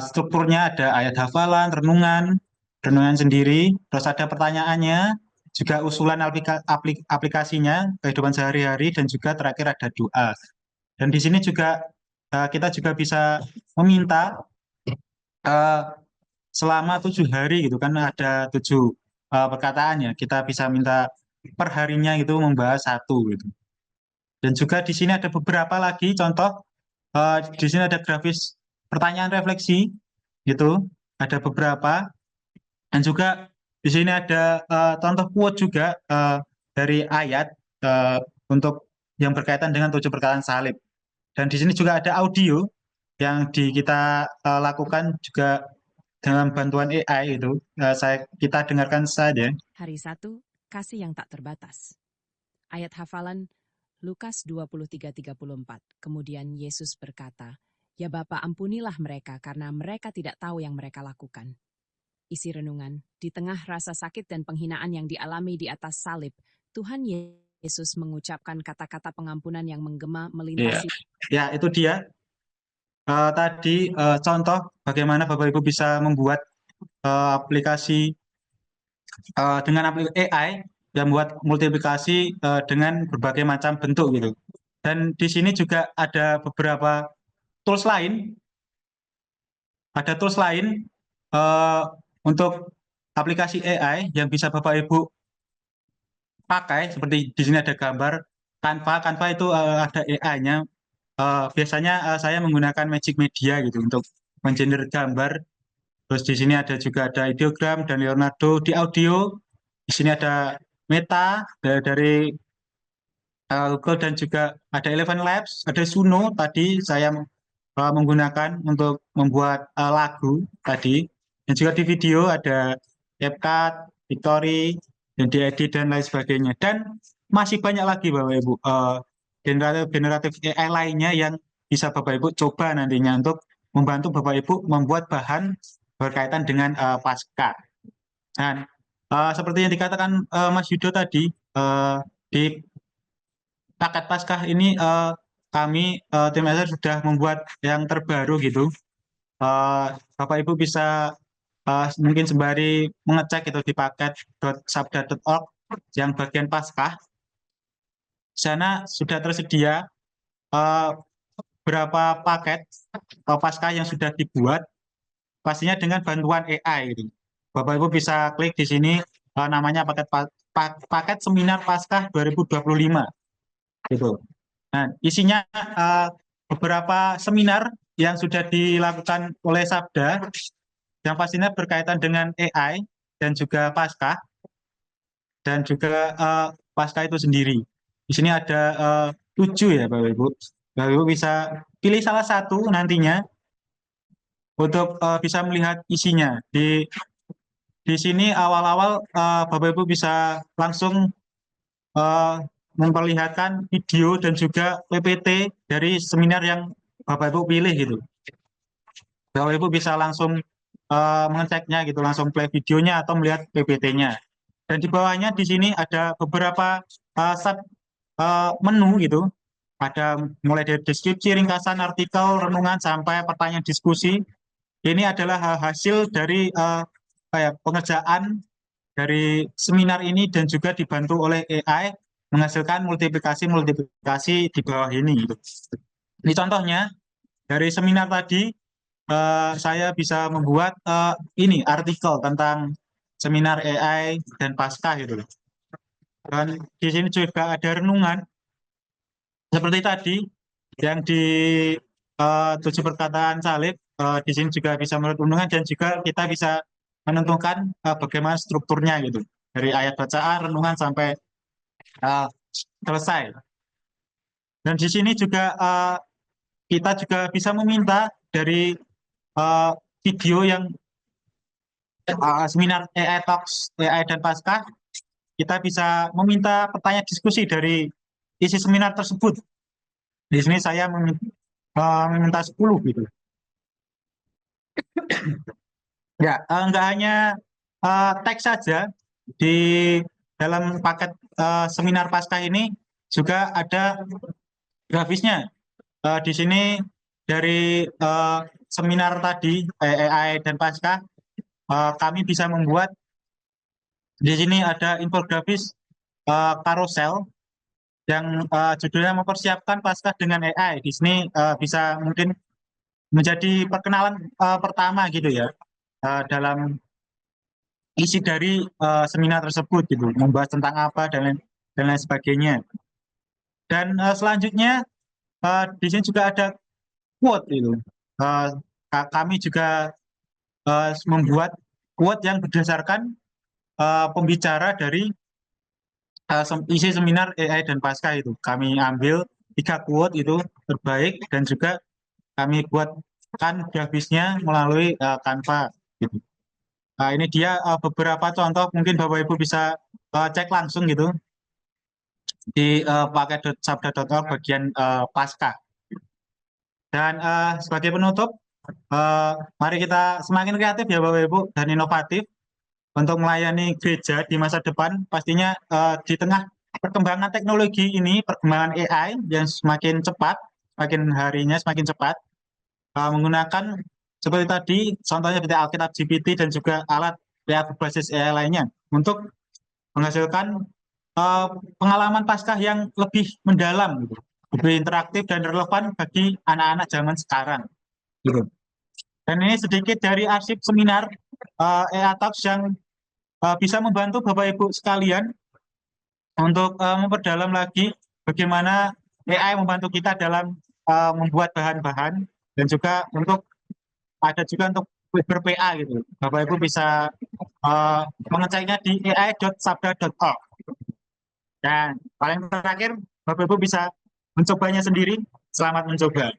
Strukturnya ada ayat hafalan, renungan sendiri, terus ada pertanyaannya, juga usulan aplikasinya, kehidupan sehari-hari, dan juga terakhir ada doa. Dan di sini juga kita juga bisa meminta eh, selama 7 hari gitu kan ada 7 perkataan ya. Kita bisa minta per harinya itu membahas satu gitu. Dan juga di sini ada beberapa lagi contoh. Di sini ada grafis pertanyaan refleksi gitu. Ada beberapa dan juga di sini ada contoh quote juga dari ayat eh, untuk yang berkaitan dengan 7 perkataan salib. Dan di sini juga ada audio yang kita lakukan juga dengan bantuan AI itu. Kita dengarkan saja. Hari 1, kasih yang tak terbatas. Ayat hafalan Lukas 23:34. Kemudian Yesus berkata, "Ya Bapa, ampunilah mereka karena mereka tidak tahu yang mereka lakukan." Isi renungan, di tengah rasa sakit dan penghinaan yang dialami di atas salib, Tuhan Yesus mengucapkan kata-kata pengampunan yang menggema Ya, melintasi. ya itu dia. Tadi contoh bagaimana Bapak Ibu bisa membuat aplikasi dengan aplikasi AI yang membuat multiplikasi dengan berbagai macam bentuk gitu. Dan di sini juga ada beberapa tools lain, eh, untuk aplikasi AI yang bisa Bapak Ibu pakai. Seperti di sini ada gambar Canva. Canva itu ada AI-nya. Biasanya saya menggunakan Magic Media gitu untuk mengenerate gambar. Terus di sini juga ada ideogram dan Leonardo. Di audio, di sini ada Meta dari Google dan juga ada Eleven Labs, ada Suno. Tadi saya menggunakan untuk membuat lagu tadi. Dan juga di video ada CapCut, Victory, dan diedit dan lain sebagainya. Dan masih banyak lagi Bapak Ibu generatif AI lainnya yang bisa Bapak Ibu coba nantinya untuk membantu Bapak Ibu membuat bahan berkaitan dengan Pasca. Dan seperti yang dikatakan Mas Yudo tadi, di paket Paskah ini kami tim SR sudah membuat yang terbaru gitu. Bapak Ibu bisa mungkin sembari mengecek itu di paket.sabda.org yang bagian Paskah. Di sana sudah tersedia berapa paket Paskah yang sudah dibuat, pastinya dengan bantuan AI gitu. Bapak Ibu bisa klik di sini namanya paket seminar Paskah 2025 gitu. Nah, isinya beberapa seminar yang sudah dilakukan oleh Sabda yang pastinya berkaitan dengan AI dan juga Paskah dan juga Paskah itu sendiri. Di sini ada 7 ya Bapak Ibu. Bapak Ibu bisa pilih salah satu nantinya untuk bisa melihat isinya. Di sini awal-awal Bapak Ibu bisa langsung memperlihatkan video dan juga PPT dari seminar yang Bapak Ibu pilih gitu. Bapak Ibu bisa langsung mengeceknya gitu, langsung play videonya atau melihat PPT-nya. Dan di bawahnya di sini ada beberapa sub menu gitu. Ada mulai dari deskripsi, ringkasan, artikel, renungan sampai pertanyaan diskusi. Ini adalah hasil dari pengerjaan dari seminar ini dan juga dibantu oleh AI menghasilkan multiplikasi di bawah ini gitu. Ini contohnya dari seminar tadi saya bisa membuat ini artikel tentang seminar AI dan Pasca gitu. Dan di sini juga ada renungan seperti tadi yang di 7 perkataan salib. Di sini juga bisa menurut renungan dan juga kita bisa menentukan bagaimana strukturnya gitu dari ayat bacaan, renungan sampai selesai. Dan di sini juga kita juga bisa meminta dari video yang seminar AI Talks, AI dan Pasca, kita bisa meminta pertanyaan diskusi dari isi seminar tersebut. Di sini saya meminta 10 gitu. Ya, enggak hanya teks saja di dalam paket seminar Pasca ini juga ada grafisnya. Di sini dari seminar tadi AI dan Pasca, kami bisa membuat di sini ada infografis karosel yang judulnya mempersiapkan Pasca dengan AI. Di sini bisa mungkin menjadi perkenalan pertama gitu ya dalam isi dari seminar tersebut gitu, membahas tentang apa dan lain sebagainya. Dan selanjutnya di sini juga ada quote itu. Kami juga membuat quote yang berdasarkan pembicara dari isi seminar AI dan Pasca itu. Kami ambil 3 quote itu terbaik dan juga kami buatkan grafisnya melalui Canva. Gitu. Nah, ini dia beberapa contoh, mungkin Bapak Ibu bisa cek langsung gitu di paket.sabda.org bagian Pasca. Dan sebagai penutup, mari kita semakin kreatif ya Bapak Ibu dan inovatif untuk melayani gereja di masa depan. Pastinya di tengah perkembangan teknologi ini, perkembangan AI yang semakin cepat, semakin harinya semakin cepat, menggunakan seperti tadi, contohnya seperti Alkitab GPT dan juga alat AI berbasis AI lainnya untuk menghasilkan pengalaman Paskah yang lebih mendalam, gitu, lebih interaktif dan relevan bagi anak-anak zaman sekarang. Gitu. Dan ini sedikit dari arsip seminar AI Talks yang bisa membantu Bapak Ibu sekalian untuk memperdalam lagi bagaimana AI membantu kita dalam membuat bahan-bahan dan juga ada juga untuk ber-PA gitu. Bapak Ibu bisa mengeceknya di ai.sabda.org. Dan paling terakhir, Bapak Ibu bisa mencobanya sendiri. Selamat mencoba.